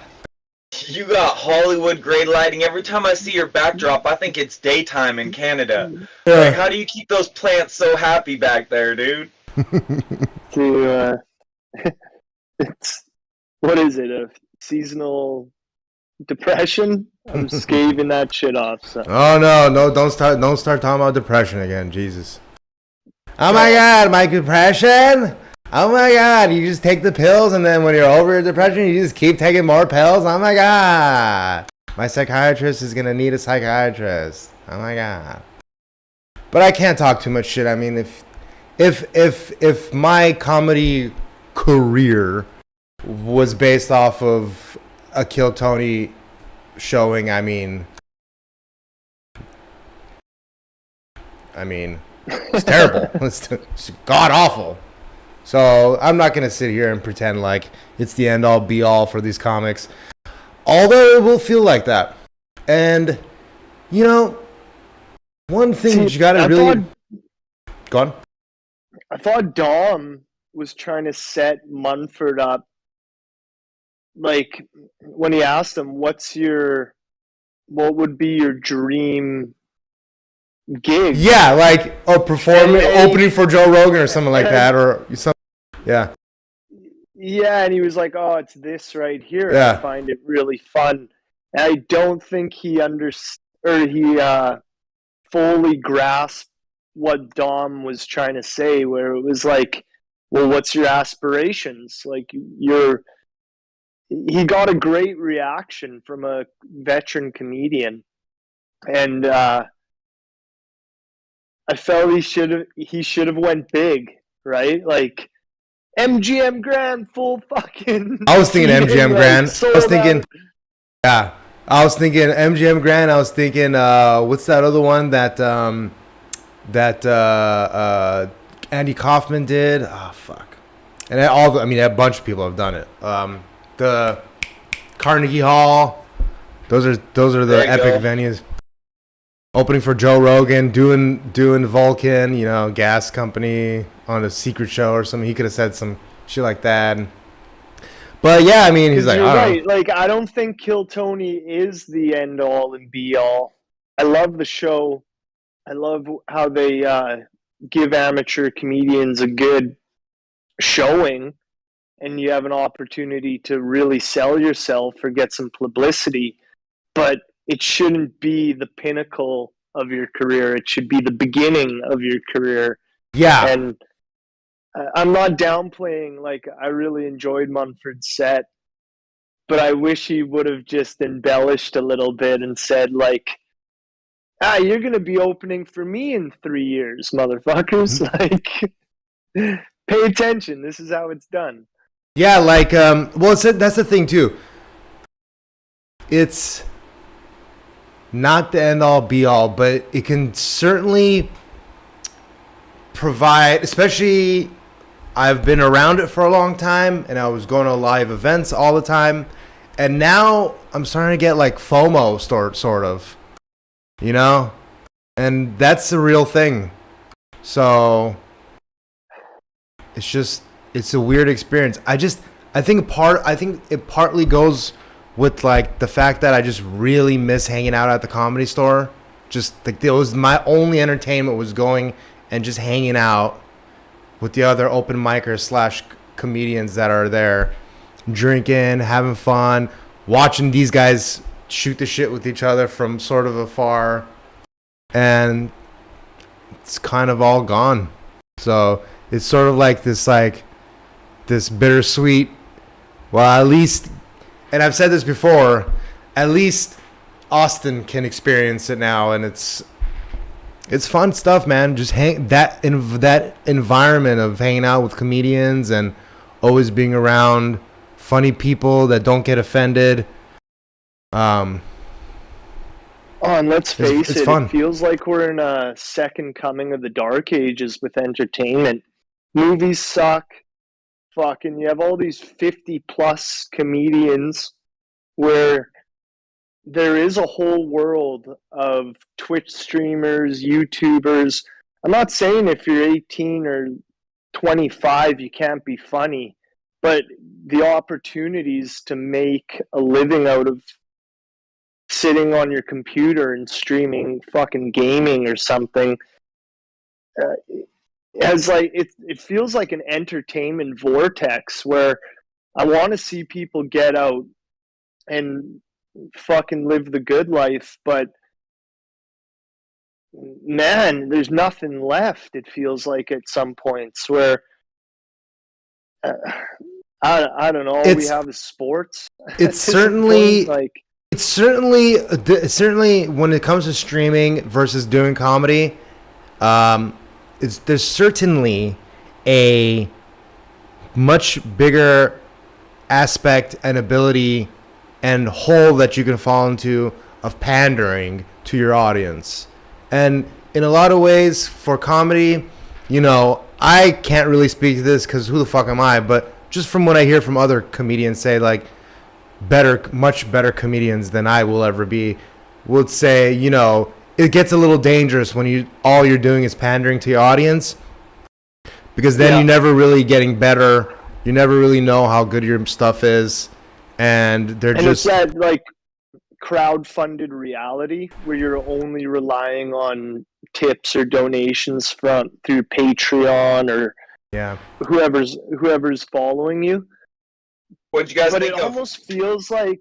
Hollywood grade lighting. Every time I see your backdrop, I think it's daytime in Canada. Like, how do you keep those plants so happy back there, dude? It's, what is it, a seasonal depression? I'm scathing that shit off. So. Oh no, don't start talking about depression again, Jesus. Oh my God, my depression. Oh my God, you just take the pills and then when you're over your depression, you just keep taking more pills. Oh my God, my psychiatrist is gonna need a psychiatrist. Oh my God. But I can't talk too much shit. I mean, if my comedy career was based off of a Kill Tony showing, I mean, it's terrible. It's god awful. So I'm not gonna sit here and pretend like it's the end all be all for these comics, although it will feel like that. And you know, one thing that you gotta go on. I thought Dom was trying to set Munford up. Like when he asked him, what would be your dream gig? Yeah, like opening for Joe Rogan or something like that, or something. Yeah. Yeah, and he was like, "Oh, it's this right here." Yeah. I find it really fun. And I don't think he fully grasped what Dom was trying to say, where it was like, "Well, what's your aspirations? Like, He got a great reaction from a veteran comedian, and I felt he should have went big, right? Like MGM Grand, full fucking. I was thinking MGM Grand. I was thinking, out. I was thinking MGM Grand. I was thinking, what's that other one that Andy Kaufman did? Oh fuck! And a bunch of people have done it. The Carnegie Hall, those are the epic venues. Opening for Joe Rogan, doing Vulcan, gas company on a secret show or something. He could have said some shit like that. But yeah, I mean, he's like, I don't know. Like, I don't think Kill Tony is the end all and be all. I love the show. I love how they give amateur comedians a good showing. And you have an opportunity to really sell yourself or get some publicity, but it shouldn't be the pinnacle of your career. It should be the beginning of your career. Yeah. And I'm not downplaying, like, I really enjoyed Munford's set, but I wish he would have just embellished a little bit and said, like, you're going to be opening for me in 3 years, motherfuckers. Like, pay attention. This is how it's done. Yeah, like, that's the thing, too. It's not the end-all, be-all, but it can certainly provide, especially, I've been around it for a long time, and I was going to live events all the time, and now I'm starting to get, like, FOMO, sort of, and that's the real thing. So, it's a weird experience. I think it partly goes with like the fact that I just really miss hanging out at the Comedy Store. Just like it was my only entertainment was going and just hanging out with the other open micers / comedians that are there, drinking, having fun, watching these guys shoot the shit with each other from sort of afar, and it's kind of all gone. So it's sort of like this bittersweet, well, at least, and I've said this before, at least Austin can experience it now, and it's fun stuff, man. Just that environment of hanging out with comedians and always being around funny people that don't get offended. Oh, and let's face it's it, fun. It feels like we're in a second coming of the dark ages with entertainment. Movies suck. Fucking, you have all these 50-plus comedians where there is a whole world of Twitch streamers, YouTubers. I'm not saying if you're 18 or 25 you can't be funny, but the opportunities to make a living out of sitting on your computer and streaming fucking gaming or something as like it feels like an entertainment vortex where I want to see people get out and fucking live the good life, but man, there's nothing left. It feels like at some points where I don't know, all we have is sports. It's certainly point, like it's certainly when it comes to streaming versus doing comedy, there's certainly a much bigger aspect and ability and hole that you can fall into of pandering to your audience. And in a lot of ways, for comedy, you know, I can't really speak to this because who the fuck am I? But just from what I hear from other comedians say, like, much better comedians than I will ever be, would say, you know, it gets a little dangerous when all you're doing is pandering to your audience, because then you're never really getting better. You never really know how good your stuff is, and it's that like crowd-funded reality where you're only relying on tips or donations through Patreon or whoever's following you. What'd you guys think of? But it almost feels like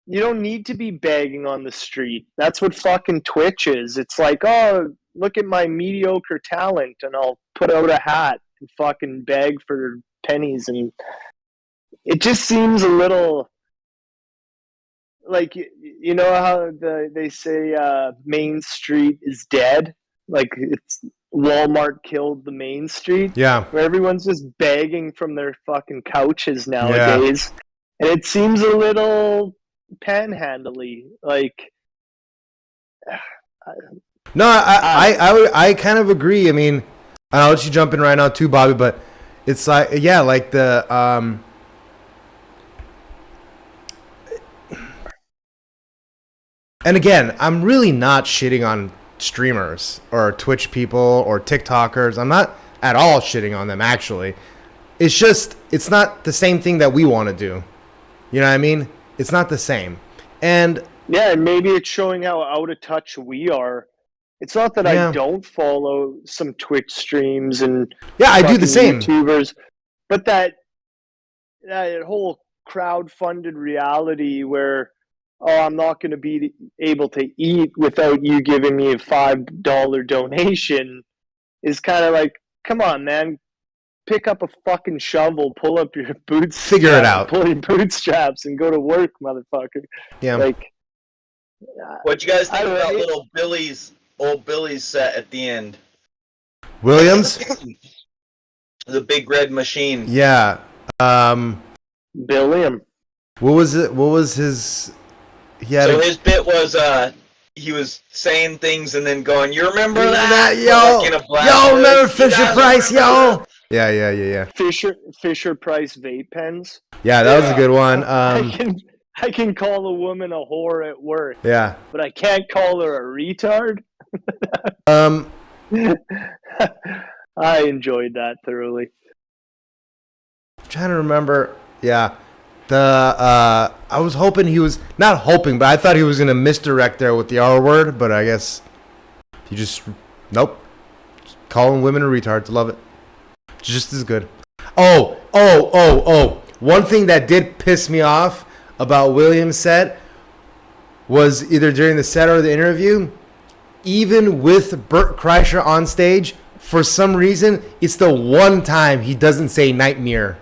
you don't need to be begging on the street. That's what fucking Twitch is. It's like, oh, look at my mediocre talent, and I'll put out a hat and fucking beg for pennies. And it just seems a little like, you know how they say Main Street is dead? Like, it's Walmart killed the Main Street. Yeah. Where everyone's just begging from their fucking couches nowadays. Yeah. And it seems a little panhandly. Like, no, I kind of agree. I mean, I'll let you jump in right now too, Bobby, but it's like, yeah, like the and again, I'm really not shitting on streamers or Twitch people or TikTokers. I'm not at all shitting on them, actually. It's just, it's not the same thing that we want to do. You know what I mean? It's not the same. And yeah, and maybe it's showing how out of touch we are. It's not that I don't follow some Twitch streams and I do the same YouTubers, but that whole crowd-funded reality where, oh, I'm not going to be able to eat without you giving me a $5 donation is kind of like, come on, man. Pick up a fucking shovel, pull up your boots. Figure it out. Pull your bootstraps and go to work, motherfucker. Yeah. Like, what'd you guys think about old Billy's set at the end? Williams? The big red machine. Yeah. Billiam. What was it? What was his... his bit was he was saying things and then going, "You remember that? Yo, remember Fisher Price, yo." Yeah. Fisher Price vape pens. Yeah, that was a good one. I can call a woman a whore at work. Yeah, but I can't call her a retard. I enjoyed that thoroughly. I'm trying to remember. Yeah. I was hoping he was not hoping, but I thought he was gonna misdirect there with the R word, but I guess he just nope. Just calling women retards, love it. Just as good. Oh! One thing that did piss me off about William's set was either during the set or the interview, even with Bert Kreischer on stage, for some reason, it's the one time he doesn't say nightmare.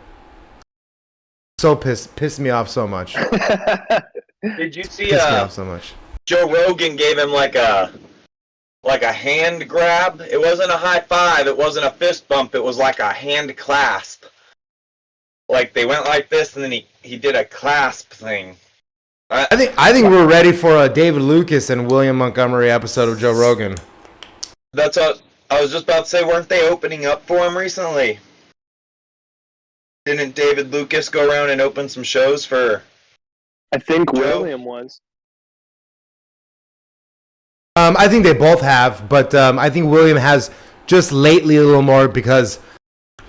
So pissed me off so much. Did you see Pissed me off so much. Joe Rogan gave him like a hand grab? It wasn't a high five, it wasn't a fist bump, it was like a hand clasp. Like they went like this and then he did a clasp thing. I think we're ready for a David Lucas and William Montgomery episode of Joe Rogan. That's what I was just about to say. Weren't they opening up for him recently? Didn't David Lucas go around and open some shows for? I think Joe? William was. I think they both have, but I think William has just lately a little more because,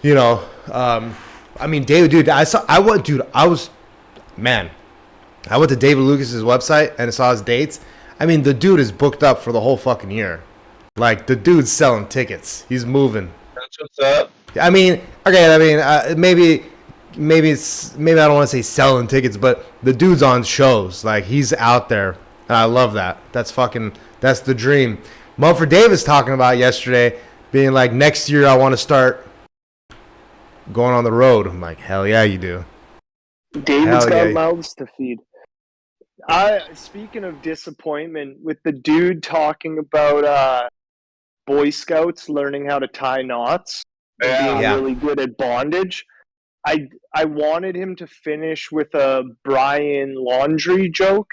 you know, I mean, David, dude, I went to David Lucas's website and saw his dates. I mean, the dude is booked up for the whole fucking year. Like, the dude's selling tickets. He's moving. That's what's up. I mean, okay, I mean, maybe I don't want to say selling tickets, but the dude's on shows. Like, he's out there. And I love that. That's the dream. Mumford Davis talking about yesterday, being like, next year I want to start going on the road. I'm like, hell yeah, you do. David's got mouths to feed. Speaking of disappointment, with the dude talking about Boy Scouts learning how to tie knots, being really good at bondage, I wanted him to finish with a Brian Laundrie joke,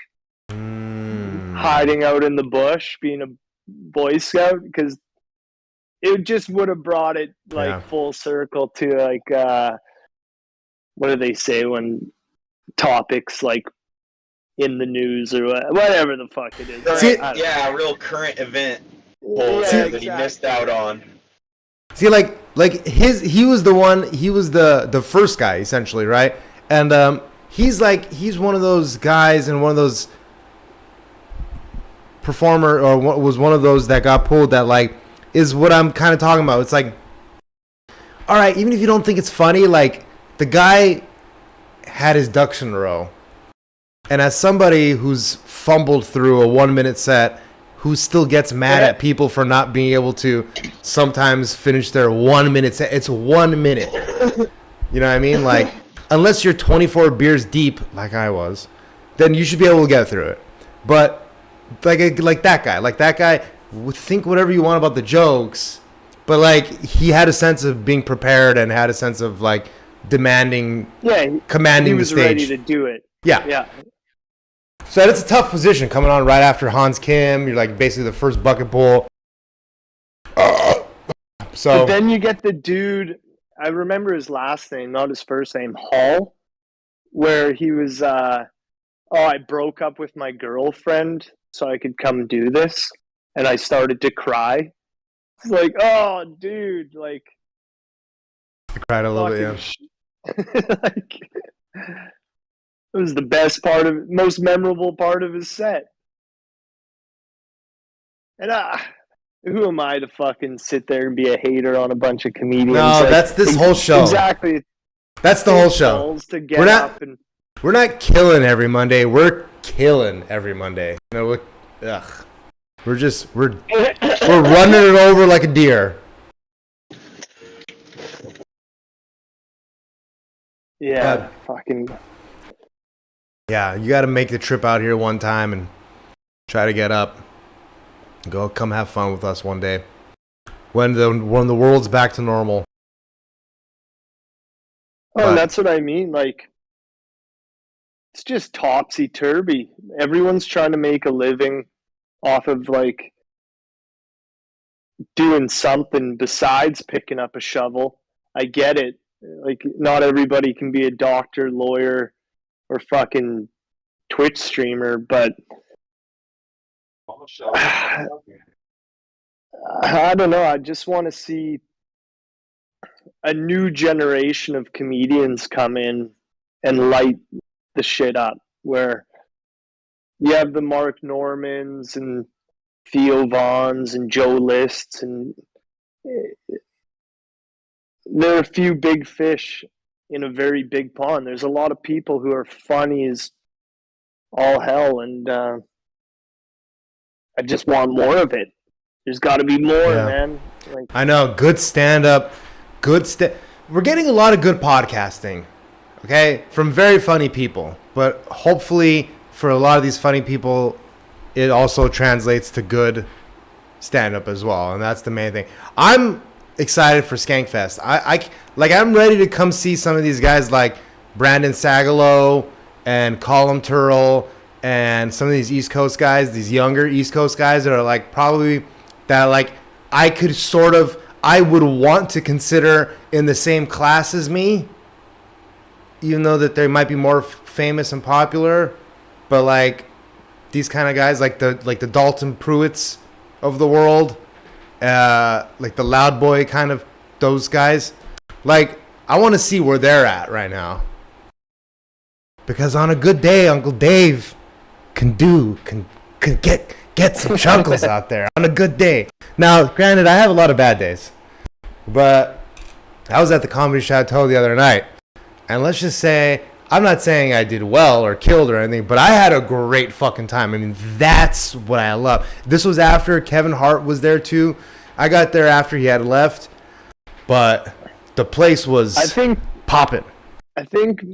hiding out in the bush, being a Boy Scout, because it just would have brought it full circle to like what do they say when topics like in the news or whatever the fuck it is. A real current event that he missed out on. See, he was the first guy essentially, right? And he's one of those guys and one of those performer, or was one of those that got pulled that like is what I'm kind of talking about. It's like, all right, even if you don't think it's funny, like the guy had his ducks in a row. And as somebody who's fumbled through a 1 minute set, who still gets mad at people for not being able to sometimes finish their 1 minute set, it's 1 minute. You know what I mean? Like, unless you're 24 beers deep, like I was, then you should be able to get through it. But like that guy, think whatever you want about the jokes, but like he had a sense of being prepared and had a sense of like commanding the stage. He was ready to do it. Yeah. So it's a tough position coming on right after Hans Kim. You're like basically the first bucket bowl. But then you get the dude, I remember his last name, not his first name, Hall, where he was, I broke up with my girlfriend so I could come do this. And I started to cry. It's like, oh, dude, like. I cried a little bit, yeah. It was the most memorable part of his set. And who am I to fucking sit there and be a hater on a bunch of comedians? No, that's this whole show. Exactly. That's the whole show. We're not killing every Monday. We're killing every Monday. No, we're running it over like a deer. Yeah, fucking. Yeah, you got to make the trip out here one time and try to get up. Come have fun with us one day when the world's back to normal. Oh, that's what I mean. Like, it's just topsy-turvy. Everyone's trying to make a living off of like doing something besides picking up a shovel. I get it. Like, not everybody can be a doctor, lawyer, or fucking Twitch streamer, but I don't know. I just want to see a new generation of comedians come in and light the shit up, where you have the Mark Normans and Theo Vaughns and Joe Lists, and there are a few big fish in a very big pond. There's a lot of people who are funny as all hell, and I just want more of it. There's got to be more, man. Like, I know, good stand-up, we're getting a lot of good podcasting, okay, from very funny people, but hopefully for a lot of these funny people, it also translates to good stand-up as well, and that's the main thing. I'm excited for Skankfest. I'm ready to come see some of these guys like Brandon Sagalow and Colum Turrell and some of these East Coast guys, these younger East Coast guys that are like probably that like I would want to consider in the same class as me, even though that they might be more famous and popular, but like these kind of guys like the Dalton Pruitts of the world, like the Loud Boy kind of those guys. Like I want to see where they're at right now, because on a good day, Uncle Dave can get some chuckles out there on a good day. Now, granted, I have a lot of bad days, but I was at the Comedy Chateau the other night, and let's just say, I'm not saying I did well or killed or anything, but I had a great fucking time. I mean, that's what I love. This was after Kevin Hart was there too. I got there after he had left, but the place was popping. I think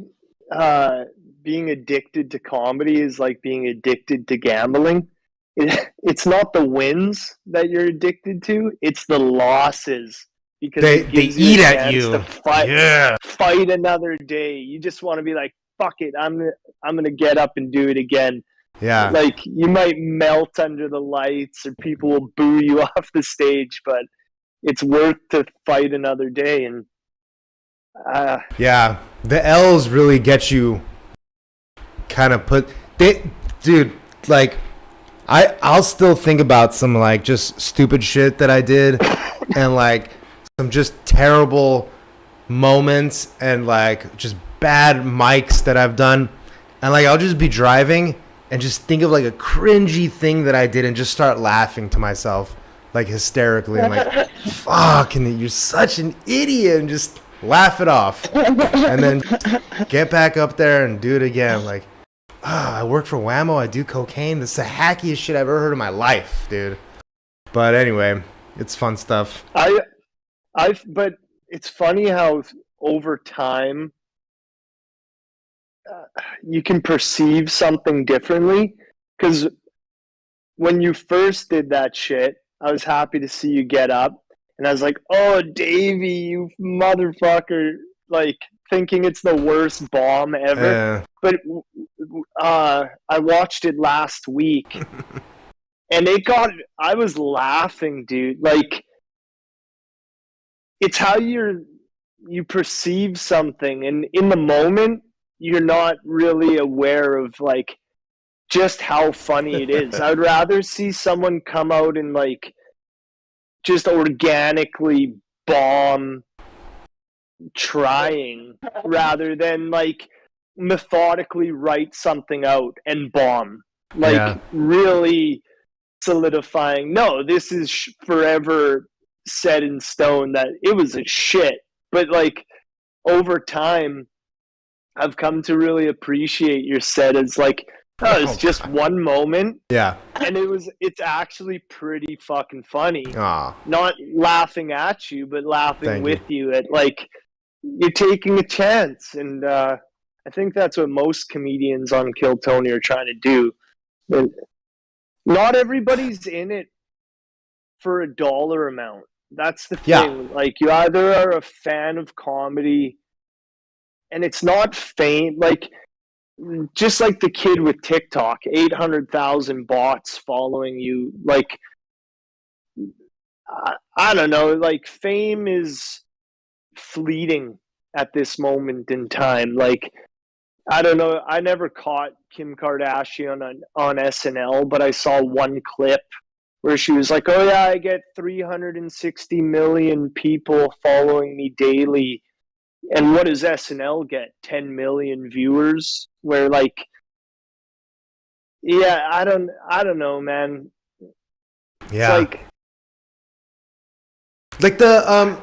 being addicted to comedy is like being addicted to gambling. It's not the wins that you're addicted to; it's the losses, because they eat at you. To fight another day. You just want to be like, fuck it, I'm gonna get up and do it again. Yeah, like you might melt under the lights, or people will boo you off the stage, but it's worth to fight another day. And yeah, the L's really get you. Kind of dude, like I'll still think about some like just stupid shit that I did and like some just terrible moments and like just bad mics that I've done, and like I'll just be driving and just think of like a cringy thing that I did and just start laughing to myself like hysterically and like fucking you're such an idiot, and just laugh it off and then get back up there and do it again. Like, I work for Whammo, I do cocaine. This is the hackiest shit I've ever heard in my life, dude. But anyway, it's fun stuff. But it's funny how over time you can perceive something differently. Because when you first did that shit, I was happy to see you get up, and I was like, "Oh, Davey, you motherfucker!" Like thinking it's the worst bomb ever. But I watched it last week, and I was laughing, dude. Like, it's how you perceive something, and in the moment, you're not really aware of like just how funny it is. I would rather see someone come out and like just organically bomb trying, rather than like methodically write something out and bomb, like really solidifying, no, this is forever set in stone that it was a shit. But like over time I've come to really appreciate your set as like, oh, it's just one moment, and it's actually pretty fucking funny. Not laughing at you, but laughing with you at like you're taking a chance. And I think that's what most comedians on Kill Tony are trying to do. But not everybody's in it for a dollar amount. That's the thing. Like, you either are a fan of comedy, and it's not fame. Like, just like the kid with TikTok, 800,000 bots following you. Like, I don't know. Like, fame is fleeting at this moment in time. Like, I don't know. I never caught Kim Kardashian on SNL, but I saw one clip where she was like, oh yeah, I get 360 million people following me daily. And what does SNL get? 10 million viewers? Where like, yeah, I don't know, man. Yeah. It's like the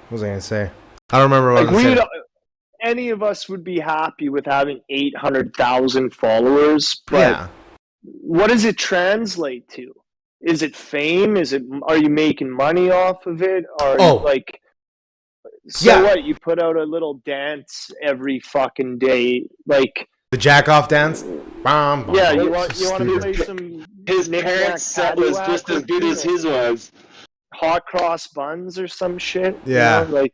what was I gonna say? I don't remember what I was saying. Any of us would be happy with having 800,000 followers, but what does it translate to? Is it fame? Are you making money off of it? Or like, So what? You put out a little dance every fucking day, like the jack off dance. Bam, bam, yeah. bam. You want So to play stupid. some. His knick-knack, parents' set was paddywhack just as with, good as his was. hot cross buns or some shit. Yeah. You know, like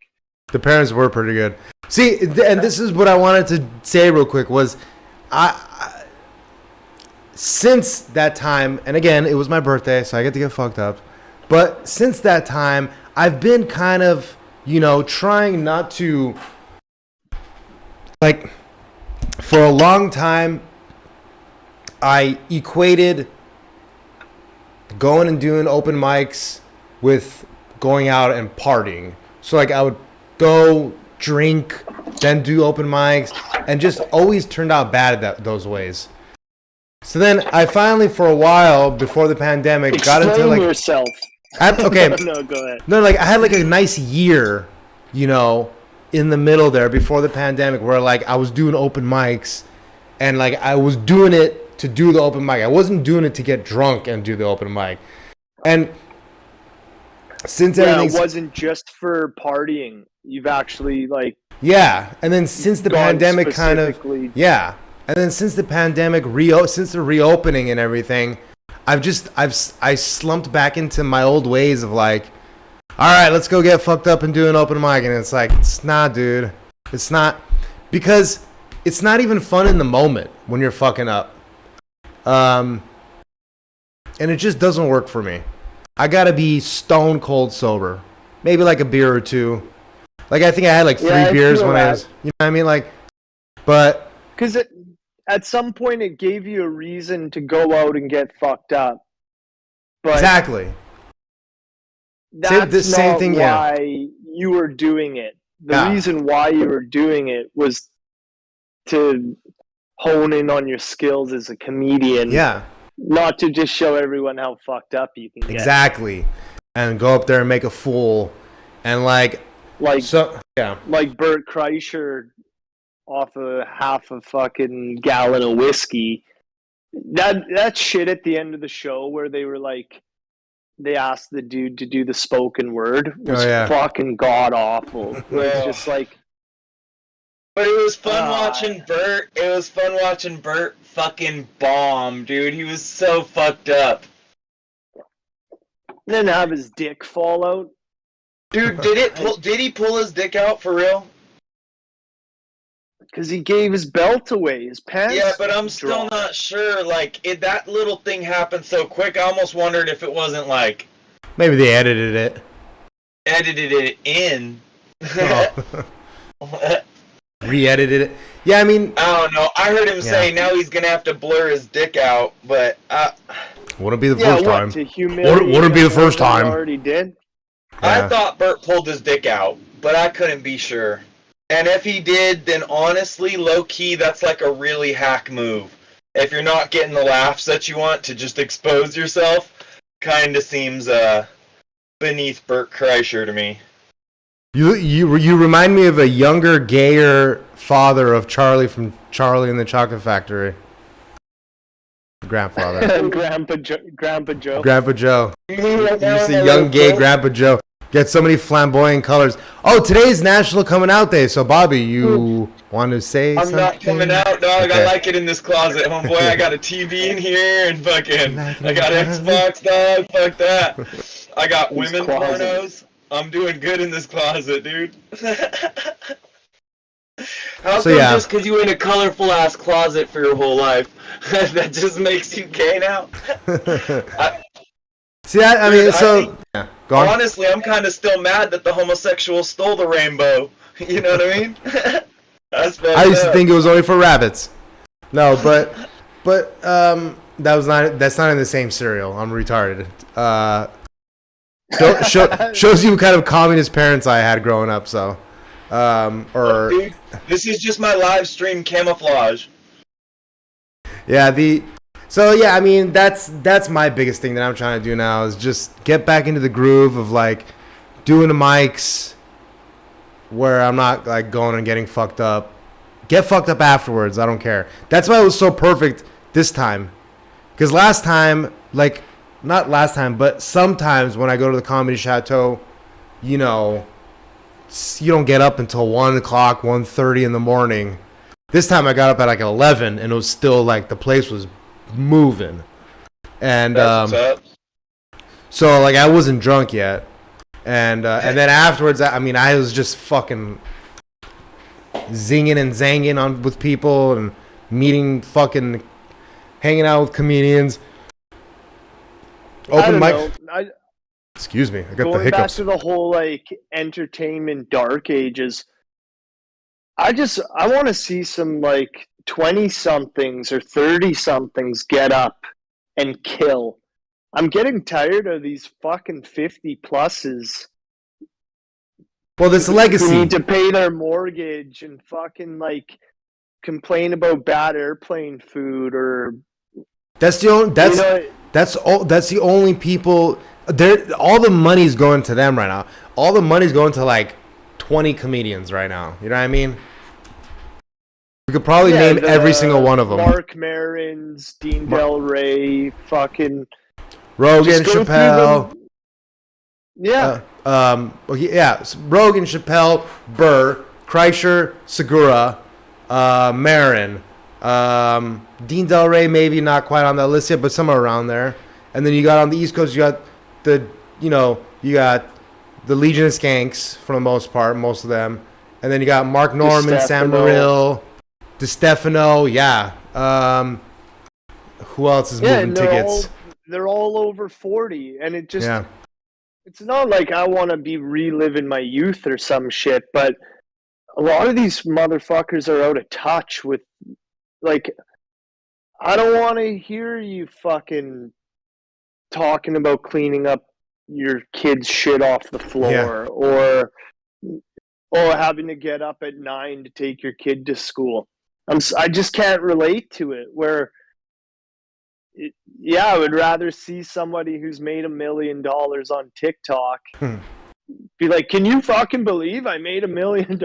The parents were pretty good. See, and this is what I wanted to say real quick was, I since that time, and again, it was my birthday, so I get to get fucked up. But since that time, I've been kind of, trying not to, like, for a long time, I equated going and doing open mics with going out and partying. So, like, I would go drink, then do open mics, and just always turned out bad at those ways. So then I finally, for a while before the pandemic, got into explain like yourself. okay, No, go ahead. no, like I had like a nice year, in the middle there before the pandemic, where like I was doing open mics, and like I was doing it to do the open mic. I wasn't doing it to get drunk and do the open mic. And since Yeah, it everything's wasn't just for partying. You've actually like and then since the gone pandemic kind of specifically- and then since the pandemic since the reopening and everything, I slumped back into my old ways of like, all right, let's go get fucked up and do an open mic, and it's like, it's not, dude. It's not, because it's not even fun in the moment when you're fucking up. And it just doesn't work for me. I gotta be stone cold sober. Maybe like a beer or two. Like I think I had like 3 Yeah, I beers feel when I that. was, you know what I mean? Like, but Because at some point it gave you a reason to go out and get fucked up. But exactly. that's the same not thing, yeah. why you were doing it. The Yeah. reason why you were doing it was to hone in on your skills as a comedian. Yeah, Not to just show everyone how fucked up you can get. exactly. And go up there and make a fool. And like, Like like Bert Kreischer off a half a fucking gallon of whiskey. That shit at the end of the show where they were like, they asked the dude to do the spoken word was fucking god awful. It was just like, But it was fun watching Bert. It was fun watching Bert fucking bomb, dude. He was so fucked up. then have his dick fall out. Dude, did he pull his dick out for real? Because he gave his belt away, his pants. Yeah, but I'm still dropped. not sure. Like, that little thing happened so quick, I almost wondered if it wasn't, like, maybe they edited it. edited it in. Oh. Re-edited it. Yeah, I mean, I don't know. I heard him say now he's going to have to blur his dick out, but... wouldn't be the Yeah, first what, time. to humiliate Wouldn't be the him first like he time. already did. Yeah. I thought Bert pulled his dick out, but I couldn't be sure. And if he did, then honestly, low-key, that's like a really hack move. If you're not getting the laughs that you want to just expose yourself, kind of seems beneath Bert Kreischer to me. You remind me of a younger, gayer father of Charlie from Charlie and the Chocolate Factory. Grandfather. Grandpa Joe. Grandpa Joe. You see young, gay Grandpa Joe. Get so many flamboyant colors. Oh, today's National Coming Out Day. So, Bobby, you want to say I'm something? not coming out, dog. Okay. I like it in this closet, homeboy. I got a TV in here and fucking... I got Xbox, dog. Fuck that. I got women closet. pornos. I'm doing good in this closet, dude. How So, come yeah. just because you in a colorful ass closet for your whole life, that just makes you gay now? See, I mean, Dude, so... Yeah, go on. Honestly, I'm kind of still mad that the homosexuals stole the rainbow. You know what I mean? That's fucked I used to up. think it was only for rabbits. No, but that's not in the same cereal. I'm retarded. Shows you what kind of communist parents I had growing up. So, Dude, this is just my live stream camouflage. yeah, I mean, that's my biggest thing that I'm trying to do now is just get back into the groove of like doing the mics where I'm not like going and getting fucked up. Get fucked up afterwards. I don't care. That's why it was so perfect this time. Because last time, like, not last time, but sometimes when I go to the Comedy Chateau, you don't get up until 1 o'clock, 1:30 in the morning. This time I got up at like 11, and it was still like the place was moving. And so like I wasn't drunk yet, and then afterwards, I mean, I was just fucking zinging and zanging on with people and meeting, fucking hanging out with comedians. Open mic. Excuse me, I got the hiccups. Going back to the whole like entertainment dark ages, I want to see some like 20-somethings or 30-somethings get up and kill. I'm getting tired of these fucking 50-pluses. Well, this legacy. Who need to pay their mortgage and fucking like complain about bad airplane food or. That's the only. That's the only people. All the money's going to them right now. All the money's going to like 20 comedians right now. You know what I mean? We could probably name every single one of them. Mark Maron's, Dean Del Rey, fucking Rogan, Chappelle. Yeah. Rogan, Chappelle, Burr, Kreischer, Segura, Maron, Dean Del Rey, maybe not quite on that list yet, but somewhere around there. And then you got on the East Coast, you got the Legion of Skanks for the most part, most of them. And then you got Mark Norman, Sam Morril, DeStefano, yeah. Who else is moving tickets? They're all over 40, and it just it's not like I want to be reliving my youth or some shit, but a lot of these motherfuckers are out of touch with, like, I don't want to hear you fucking talking about cleaning up your kid's shit off the floor or having to get up at 9 to take your kid to school. I just can't relate to it where I would rather see somebody who's made $1 million on TikTok be like, can you fucking believe I made $1 million?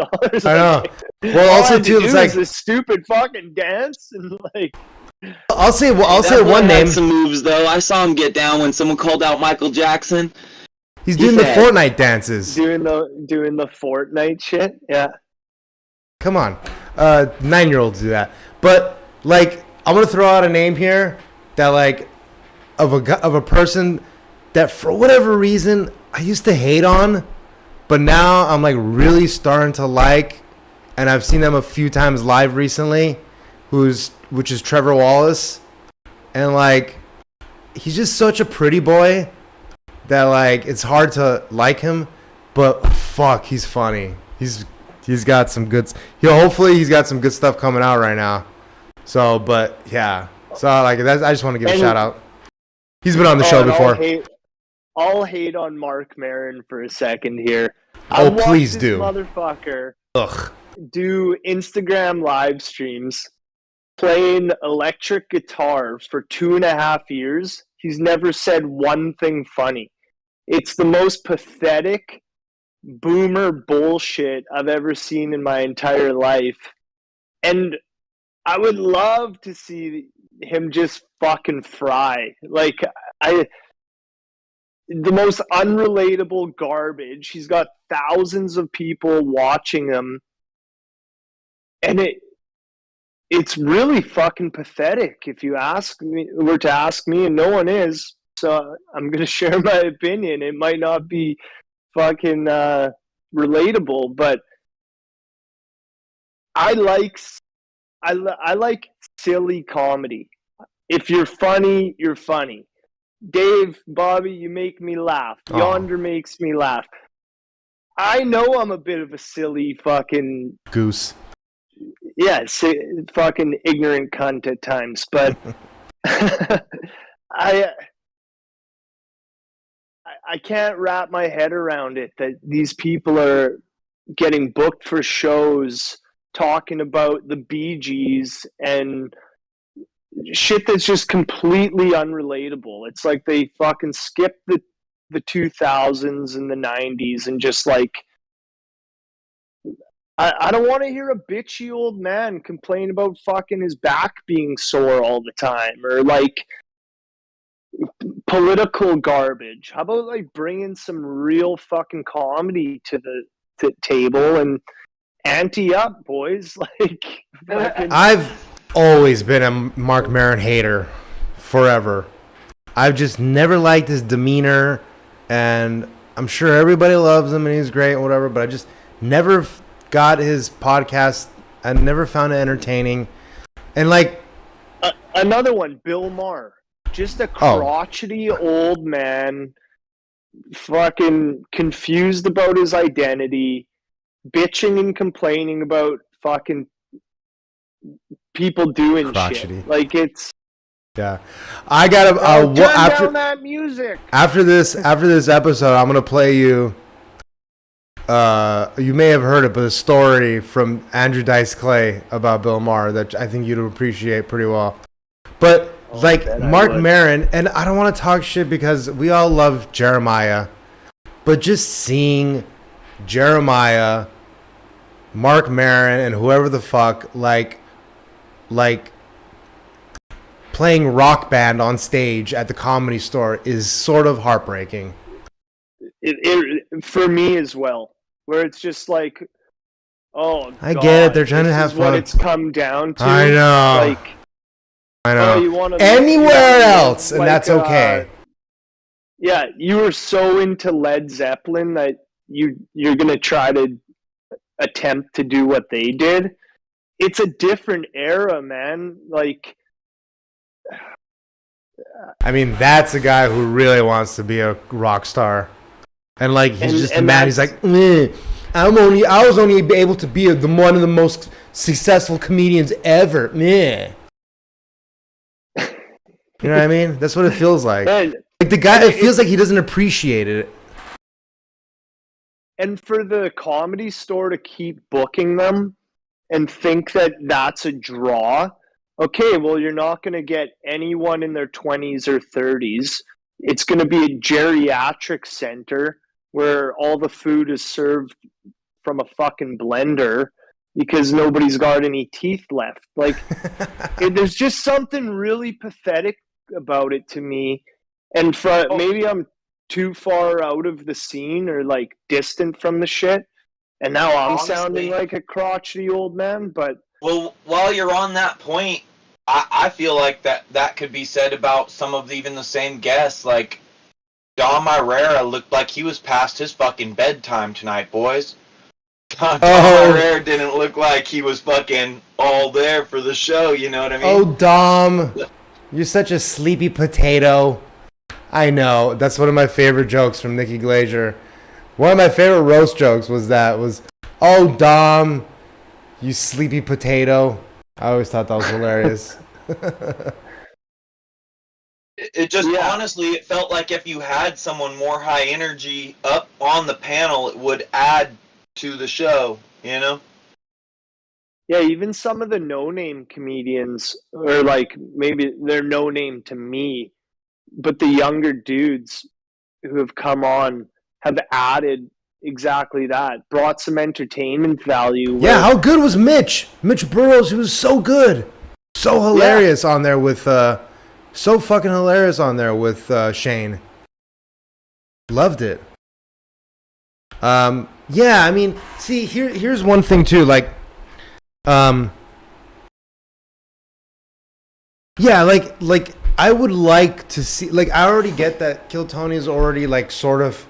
I know. Well, also too, it's like this stupid fucking dance and like. I'll say one name. Some moves though. I saw him get down when someone called out Michael Jackson. He's doing the Fortnite dances. Doing the Fortnite shit. Yeah. Come on, 9-year-olds do that. But like, I'm gonna throw out a name here that like of a person that for whatever reason I used to hate on, but now I'm like really starting to like, and I've seen them a few times live recently. Which is Trevor Wallace, and like he's just such a pretty boy that like it's hard to like him, but fuck, he's funny. He's got some good. Hopefully he's got some good stuff coming out right now. So, but yeah, so like that's, I just want to give a shout out. He's been on the show before. I'll hate on Mark Maron for a second here. Oh, please do, motherfucker. Do Instagram live streams. Playing electric guitar for 2.5 years. He's never said one thing funny. It's the most pathetic boomer bullshit I've ever seen in my entire life. And I would love to see him just fucking fry. Like, the most unrelatable garbage. He's got thousands of people watching him. And it's really fucking pathetic if you were to ask me, and no one is, so I'm going to share my opinion. It might not be fucking relatable, but I like silly comedy. If you're funny, you're funny. Dave, Bobby, you make me laugh. Yonder makes me laugh. I know I'm a bit of a silly fucking goose. Yeah, fucking ignorant cunt at times, but I can't wrap my head around it that these people are getting booked for shows talking about the Bee Gees and shit that's just completely unrelatable. It's like they fucking skipped the 2000s and the 90s and just like, I don't want to hear a bitchy old man complain about fucking his back being sore all the time or like political garbage. How about like bringing some real fucking comedy to table and ante up, boys. Like, I've always been a Marc Maron hater, forever. I've just never liked his demeanor, and I'm sure everybody loves him and he's great and whatever, but I just never got his podcast. I never found it entertaining. And like another one, Bill Maher, just a crotchety old man, fucking confused about his identity, bitching and complaining about fucking people doing crotchety shit. Like, it's I gotta turn down that music. After this episode, I'm gonna play you. You may have heard it, but a story from Andrew Dice Clay about Bill Maher that I think you'd appreciate pretty well. But Marc Maron, and I don't want to talk shit because we all love Jeremiah, but just seeing Jeremiah, Marc Maron, and whoever the fuck like playing Rock Band on stage at the Comedy Store is sort of heartbreaking. It for me as well, where it's just like, I get it. They're trying to have fun. What it's come down to. I know. I know. You want to anywhere else, and that's okay. Yeah, you were so into Led Zeppelin that you're gonna try to attempt to do what they did. It's a different era, man. Like, I mean, that's a guy who really wants to be a rock star, and like he's just a man. He's like, I was only able to be one of the most successful comedians ever. Meh. You know what I mean? That's what it feels like. Like the guy, it feels like he doesn't appreciate it. And for the Comedy Store to keep booking them and think that that's a draw. Okay, well, you're not going to get anyone in their 20s or 30s. It's going to be a geriatric center where all the food is served from a fucking blender because nobody's got any teeth left. Like, there's just something really pathetic about it to me. And maybe I'm too far out of the scene or like distant from the shit. And now I'm sounding like a crotchety old man, but... Well, while you're on that point, I feel like that could be said about some of even the same guests. Like, Dom Irrera looked like he was past his fucking bedtime tonight, boys. Dom Irrera didn't look like he was fucking all there for the show, you know what I mean? Oh, Dom, you're such a sleepy potato. I know. That's one of my favorite jokes from Nikki Glazer. One of my favorite roast jokes was, oh, Dom, you sleepy potato. I always thought that was hilarious. It just, honestly, it felt like if you had someone more high energy up on the panel, it would add to the show, you know? Yeah, even some of the no-name comedians, or like maybe they're no-name to me, but the younger dudes who have come on have added exactly that, brought some entertainment value. Yeah, how good was Mitch? Mitch Burrows, he was so good. So hilarious on there with, so fucking hilarious on there with Shane. Loved it. Yeah, I mean, see, here's one thing too, like, yeah, like I would like to see, like, I already get that Kill Tony is already like sort of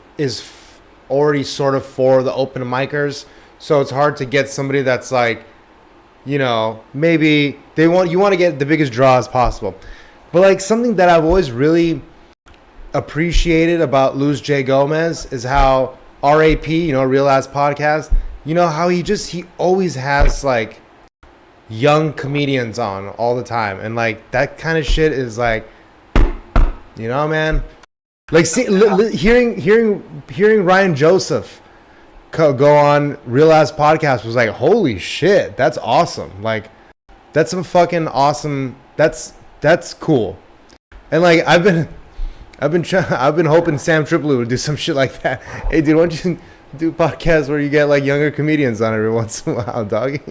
for the open micers, so it's hard to get somebody that's like, you know, maybe you want to get the biggest draw as possible. But like something that I've always really appreciated about Luis J. Gomez is how RAP, you know, Real Ass Podcast, you know, how he always has like young comedians on all the time, and like that kind of shit is like, you know, man, like hearing Ryan Joseph go on Real Ass Podcast was like, holy shit, that's awesome. Like, that's some fucking awesome. That's cool. And like I've been hoping Sam Tripoli would do some shit like that. Hey, dude, why don't you do podcasts where you get like younger comedians on every once in a while, doggy?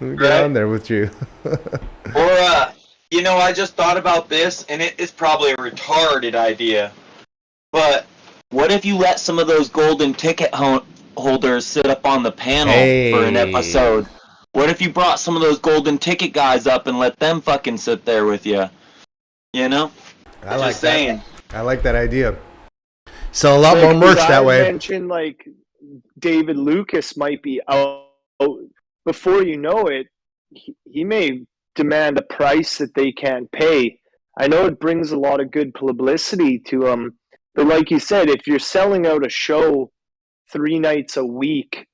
Let me get on there with you. Or you know, I just thought about this, and it's probably a retarded idea, but what if you let some of those golden ticket holders sit up on the panel for an Hey. episode? What if you brought some of those golden ticket guys up and let them fucking sit there with you? You know? I like Just saying. that. I like that idea. So a lot Like, more merch I that way. mentioned like David Lucas might be out before you know it. He may demand a price that they can't pay. I know it brings a lot of good publicity to him, but like you said, if you're selling out a show 3 nights a week,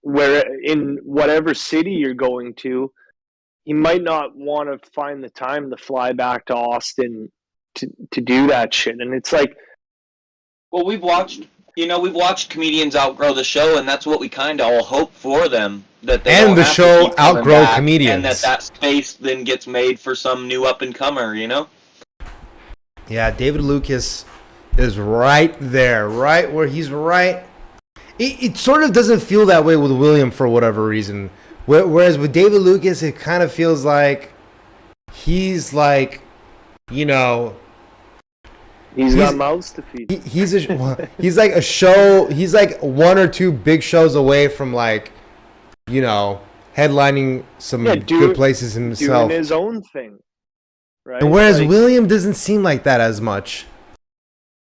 where in whatever city you're going to, he might not want to find the time to fly back to Austin to do that shit. And it's like, Well, we've watched comedians outgrow the show, and that's what we kind of all hope for them. That they And don't the have to show keep coming outgrow back, comedians. and that space then gets made for some new up and comer. You know? Yeah, David Lucas is right there, right where he's right. It sort of doesn't feel that way with William for whatever reason. Whereas with David Lucas, it kind of feels like he's like, you know, he's got mouths to feed. he's like a show. He's like 1 or 2 big shows away from like, you know, headlining some good places himself. Doing his own thing, right? And whereas like, William doesn't seem like that as much.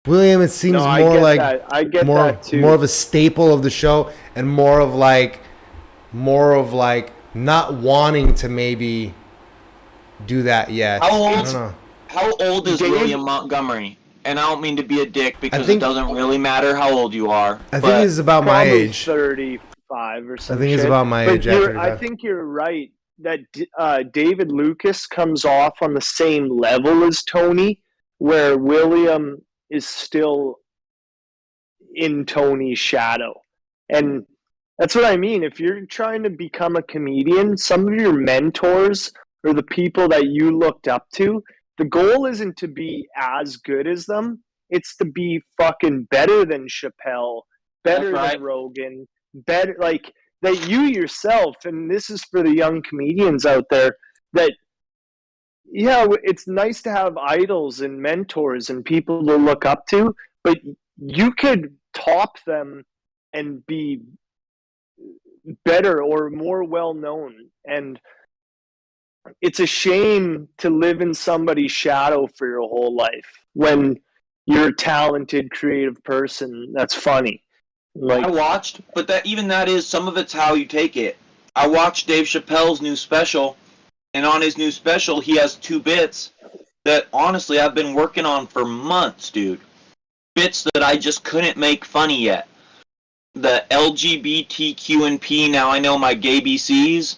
William, it seems more like I get that too. more of a staple of the show, and more of like not wanting to maybe do that yet. How I old? don't know. How old is Dave? William Montgomery? And I don't mean to be a dick because think- it doesn't really matter how old you are. I but think he's about my probably age. 35 or something. I think he's about my age. I think you're right that David Lucas comes off on the same level as Tony, where William is still in Tony's shadow. And that's what I mean. If you're trying to become a comedian, some of your mentors or the people that you looked up to, the goal isn't to be as good as them. It's to be fucking better than Chappelle, better That's right. than Rogan, better, like that you yourself. And this is for the young comedians out there that, yeah, it's nice to have idols and mentors and people to look up to, but you could top them and be better or more well known. And it's a shame to live in somebody's shadow for your whole life when you're a talented, creative person that's funny. Like, I watched, but that is some of it's how you take it. I watched Dave Chappelle's new special, and on his new special, he has 2 bits that honestly I've been working on for months, dude. Bits that I just couldn't make funny yet. The LGBTQ and P, now I know my gay BCs,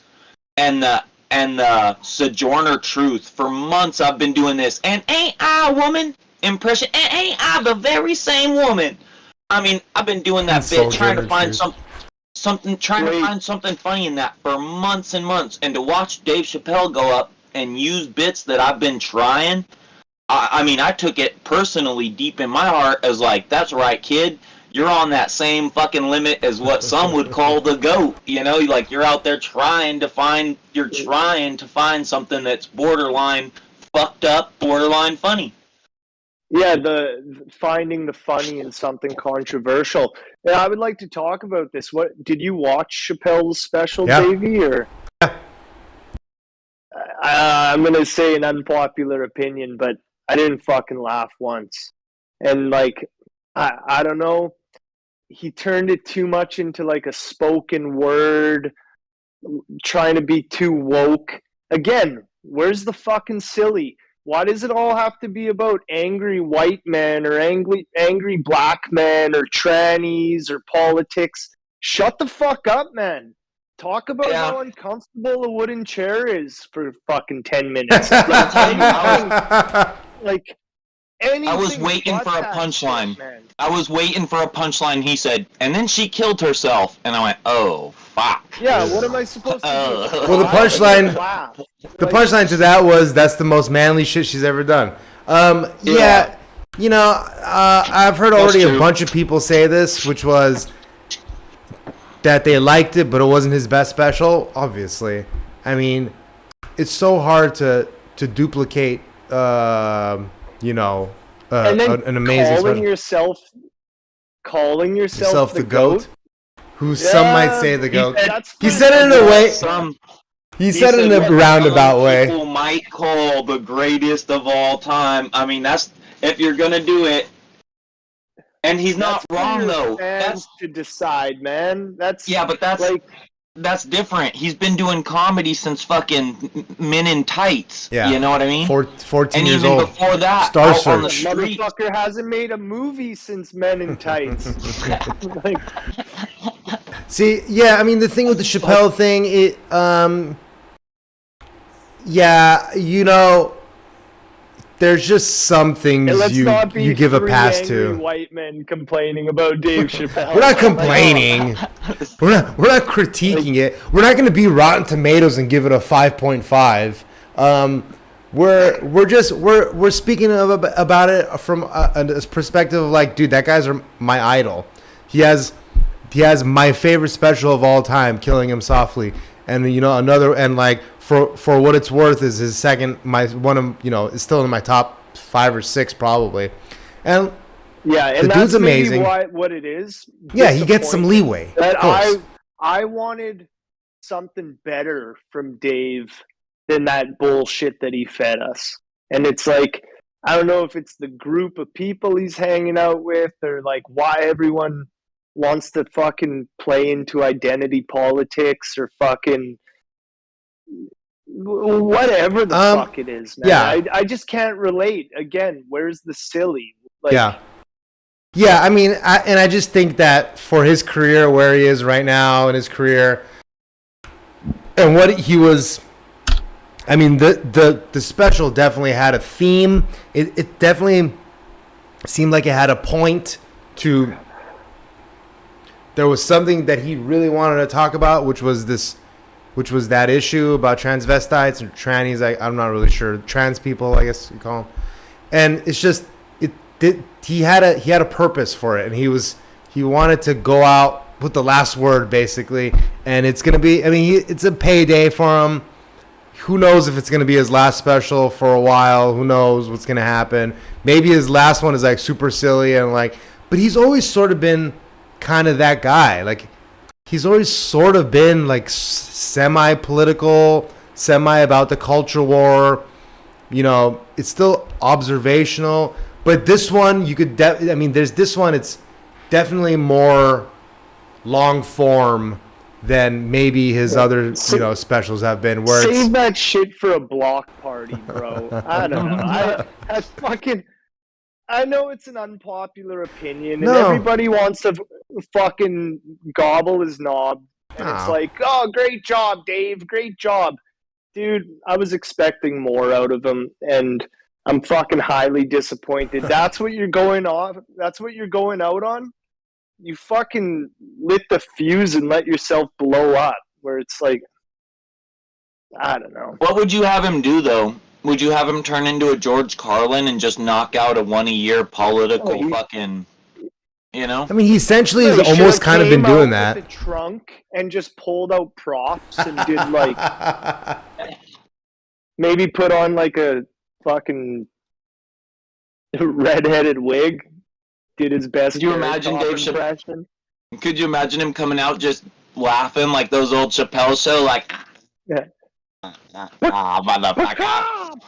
and the Sojourner Truth. For months I've been doing this, and ain't I a woman impression? And ain't I the very same woman? I mean, I've been doing that bit, trying to find something funny in that for months and months, and to watch Dave Chappelle go up and use bits that I've been trying. I mean, I took it personally deep in my heart as like, that's right, kid. You're on that same fucking limit as what some would call the GOAT. You know, like you're out there trying to find something that's borderline fucked up, borderline funny. yeah, the finding the funny in something controversial. And I would like to talk about this. What did you watch Chappelle's special, Yeah. Davey? Or I'm gonna say an unpopular opinion, but I didn't fucking laugh once. And like, I don't know. He turned it too much into like a spoken word, trying to be too woke. Again, where's the fucking silly? Why does it all have to be about angry white men or angry black men or trannies or politics? Shut the fuck up, man. Talk about how uncomfortable a wooden chair is for fucking 10 minutes. Like, anything I was waiting but for a that punchline. shit, man. I was waiting for a punchline. He said, and then she killed herself. And I went, oh, fuck. Yeah, what am I supposed to do? Well, the punchline- Laugh. The Like, punchline to that was, that's the most manly shit she's ever done. Yeah, you know, I've heard already a bunch of people say this, which was that they liked it, but it wasn't his best special. Obviously, I mean, it's so hard to duplicate, you know, and then an amazing calling special. yourself the goat. who some might say the GOAT. He said it in a way. He said it in a what roundabout way. People might call the greatest of all time. I mean, that's if you're gonna do it. And he's not wrong though. That's to decide, man. But that's like that's different. He's been doing comedy since fucking Men in Tights. Yeah. You know what I mean? 14 and years even old. before that, Star out on the Search. street. Motherfucker hasn't made a movie since Men in Tights. Like, see, yeah, I mean the thing with the Chappelle thing, yeah, you know, there's just some things you give a pass to. White men complaining about Dave Chappelle. We're not complaining. we're not critiquing it. We're not going to be Rotten Tomatoes and give it a 5.5. We're speaking about it from a perspective of like, dude, that guy's my idol. He has my favorite special of all time, Killing Him Softly, and you know another, and like for what it's worth is his second, is still in my top 5 or 6 probably, and yeah, and the dude's amazing. What it is? Yeah, he gets some leeway. That I wanted something better from Dave than that bullshit that he fed us, and it's like I don't know if it's the group of people he's hanging out with or like why everyone wants to fucking play into identity politics or fucking whatever the fuck it is, man. Yeah. I just can't relate. Again, where's the silly? Like, yeah. I mean, I just think that for his career, where he is right now in his career, and what he was, I mean, the special definitely had a theme. It definitely seemed like it had a point to. There was something that he really wanted to talk about, which was that issue about transvestites or trannies. I'm not really sure. Trans people, I guess you call them. And it's just he had a purpose for it, and he wanted to go out with the last word basically. And it's gonna be. I mean, it's a payday for him. Who knows if it's gonna be his last special for a while? Who knows what's gonna happen? Maybe his last one is like super silly and like. But he's always sort of been kind of that guy. Like he's always sort of been like semi-political, semi about the culture war. You know, it's still observational. But this one, you could. There's this one. It's definitely more long form than maybe his other, specials have been. Where save that shit for a block party, bro. I don't know. I know it's an unpopular opinion, and everybody wants to fucking gobble his knob. And it's like, oh, great job, Dave. Great job. Dude, I was expecting more out of him, and I'm fucking highly disappointed. That's what you're going off. That's what you're going out on? You fucking lit the fuse and let yourself blow up, where it's like, I don't know. What would you have him do, though? Would you have him turn into a George Carlin and just knock out a one-a-year political fucking, you know? I mean, he essentially has almost kind of been doing that. With the trunk and just pulled out props and did like, maybe put on like a fucking red-headed wig. Did his best. Could you imagine Dave Chappelle? Could you imagine him coming out just laughing like those old Chappelle show, like? Yeah. Motherfucker.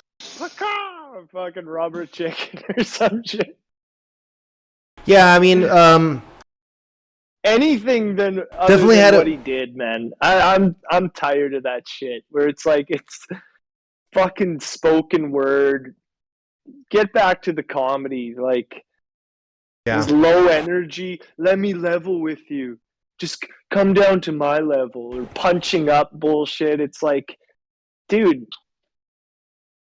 Fucking rubber chicken or some shit. Yeah, I mean, anything than definitely had what he did, man. I'm tired of that shit. Where it's like it's fucking spoken word. Get back to the comedy, like. Yeah. It's low energy. Let me level with you. Just come down to my level. Or punching up bullshit. It's like, dude.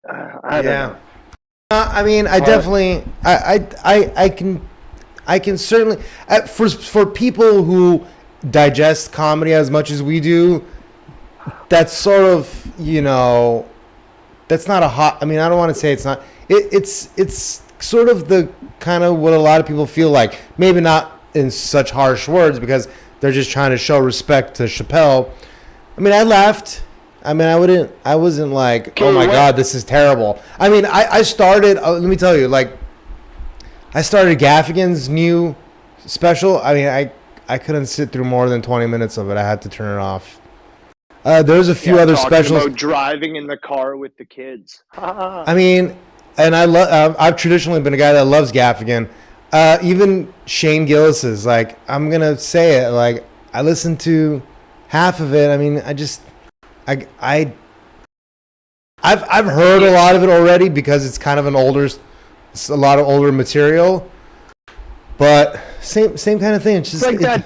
I don't know. I mean, I definitely, I can certainly, for people who digest comedy as much as we do, that's sort of, that's not a hot. I mean, I don't want to say it's not. It's sort of the kind of what a lot of people feel like. Maybe not in such harsh words because they're just trying to show respect to Chappelle. I mean, I laughed. I mean, I wasn't like, oh my God, this is terrible. I mean, I started, let me tell you, like, I started Gaffigan's new special. I mean, I couldn't sit through more than 20 minutes of it. I had to turn it off. There's a few other specials. About driving in the car with the kids. I mean, and I've traditionally been a guy that loves Gaffigan. Even Shane Gillis's, like, I'm gonna say it, like, I listened to half of it. I mean, I've heard a lot of it already because it's kind of it's a lot of older material. But same kind of thing. It's just like that.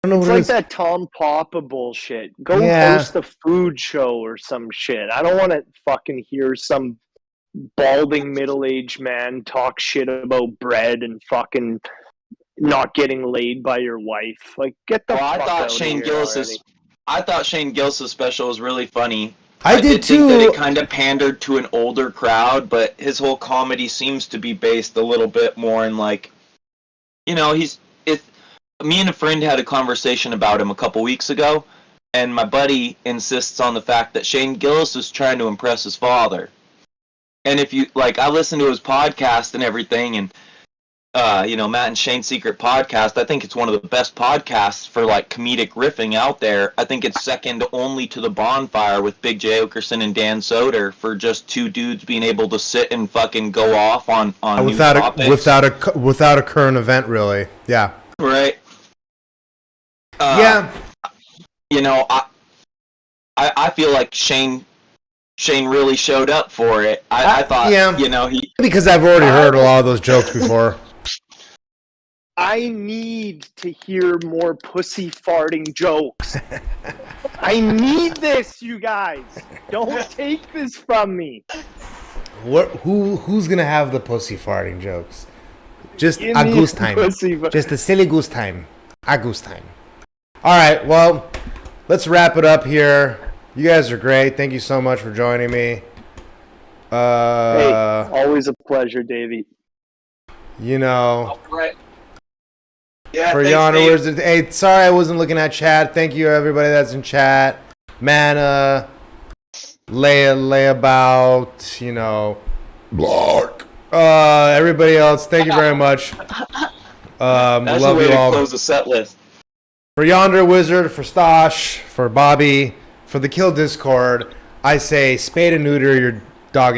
I don't know it's what like it is. that Tom Papa bullshit. Go host a food show or some shit. I don't want to fucking hear some balding middle-aged man talk shit about bread and fucking not getting laid by your wife. Like, get the fuck out of here already. I thought Shane Gillis' special was really funny. I did too. think that it kind of pandered to an older crowd, but his whole comedy seems to be based a little bit more in, like, you know, me and a friend had a conversation about him a couple weeks ago, and my buddy insists on the fact that Shane Gillis is trying to impress his father. And if you, like, I listen to his podcast and everything, and, you know, Matt and Shane's Secret Podcast, I think it's one of the best podcasts for, like, comedic riffing out there. I think it's second only to The Bonfire with Big J. Okerson and Dan Soder for just two dudes being able to sit and fucking go off on new topics. Without a current event, really. Yeah. Right. Yeah. You know, I feel like Shane really showed up for it. I thought, you know, because I've already heard a lot of those jokes before. I need to hear more pussy farting jokes. I need this, you guys. Don't take this from me. Who's gonna have the pussy farting jokes? Just a goose time. Just a silly goose time. A goose time. All right, well, let's wrap it up here. You guys are great. Thank you so much for joining me. Hey, always a pleasure, Davey. You know. All right. Yeah, for Yonder, hey, sorry I wasn't looking at chat. Thank you, everybody that's in chat. Mana, Layabout, you know, Blark. Everybody else, thank you very much. That's love the way you all. to close the set list. For Yonder Wizard, for Stosh, for Bobby, for the Kill Discord, I say spade and neuter your dog and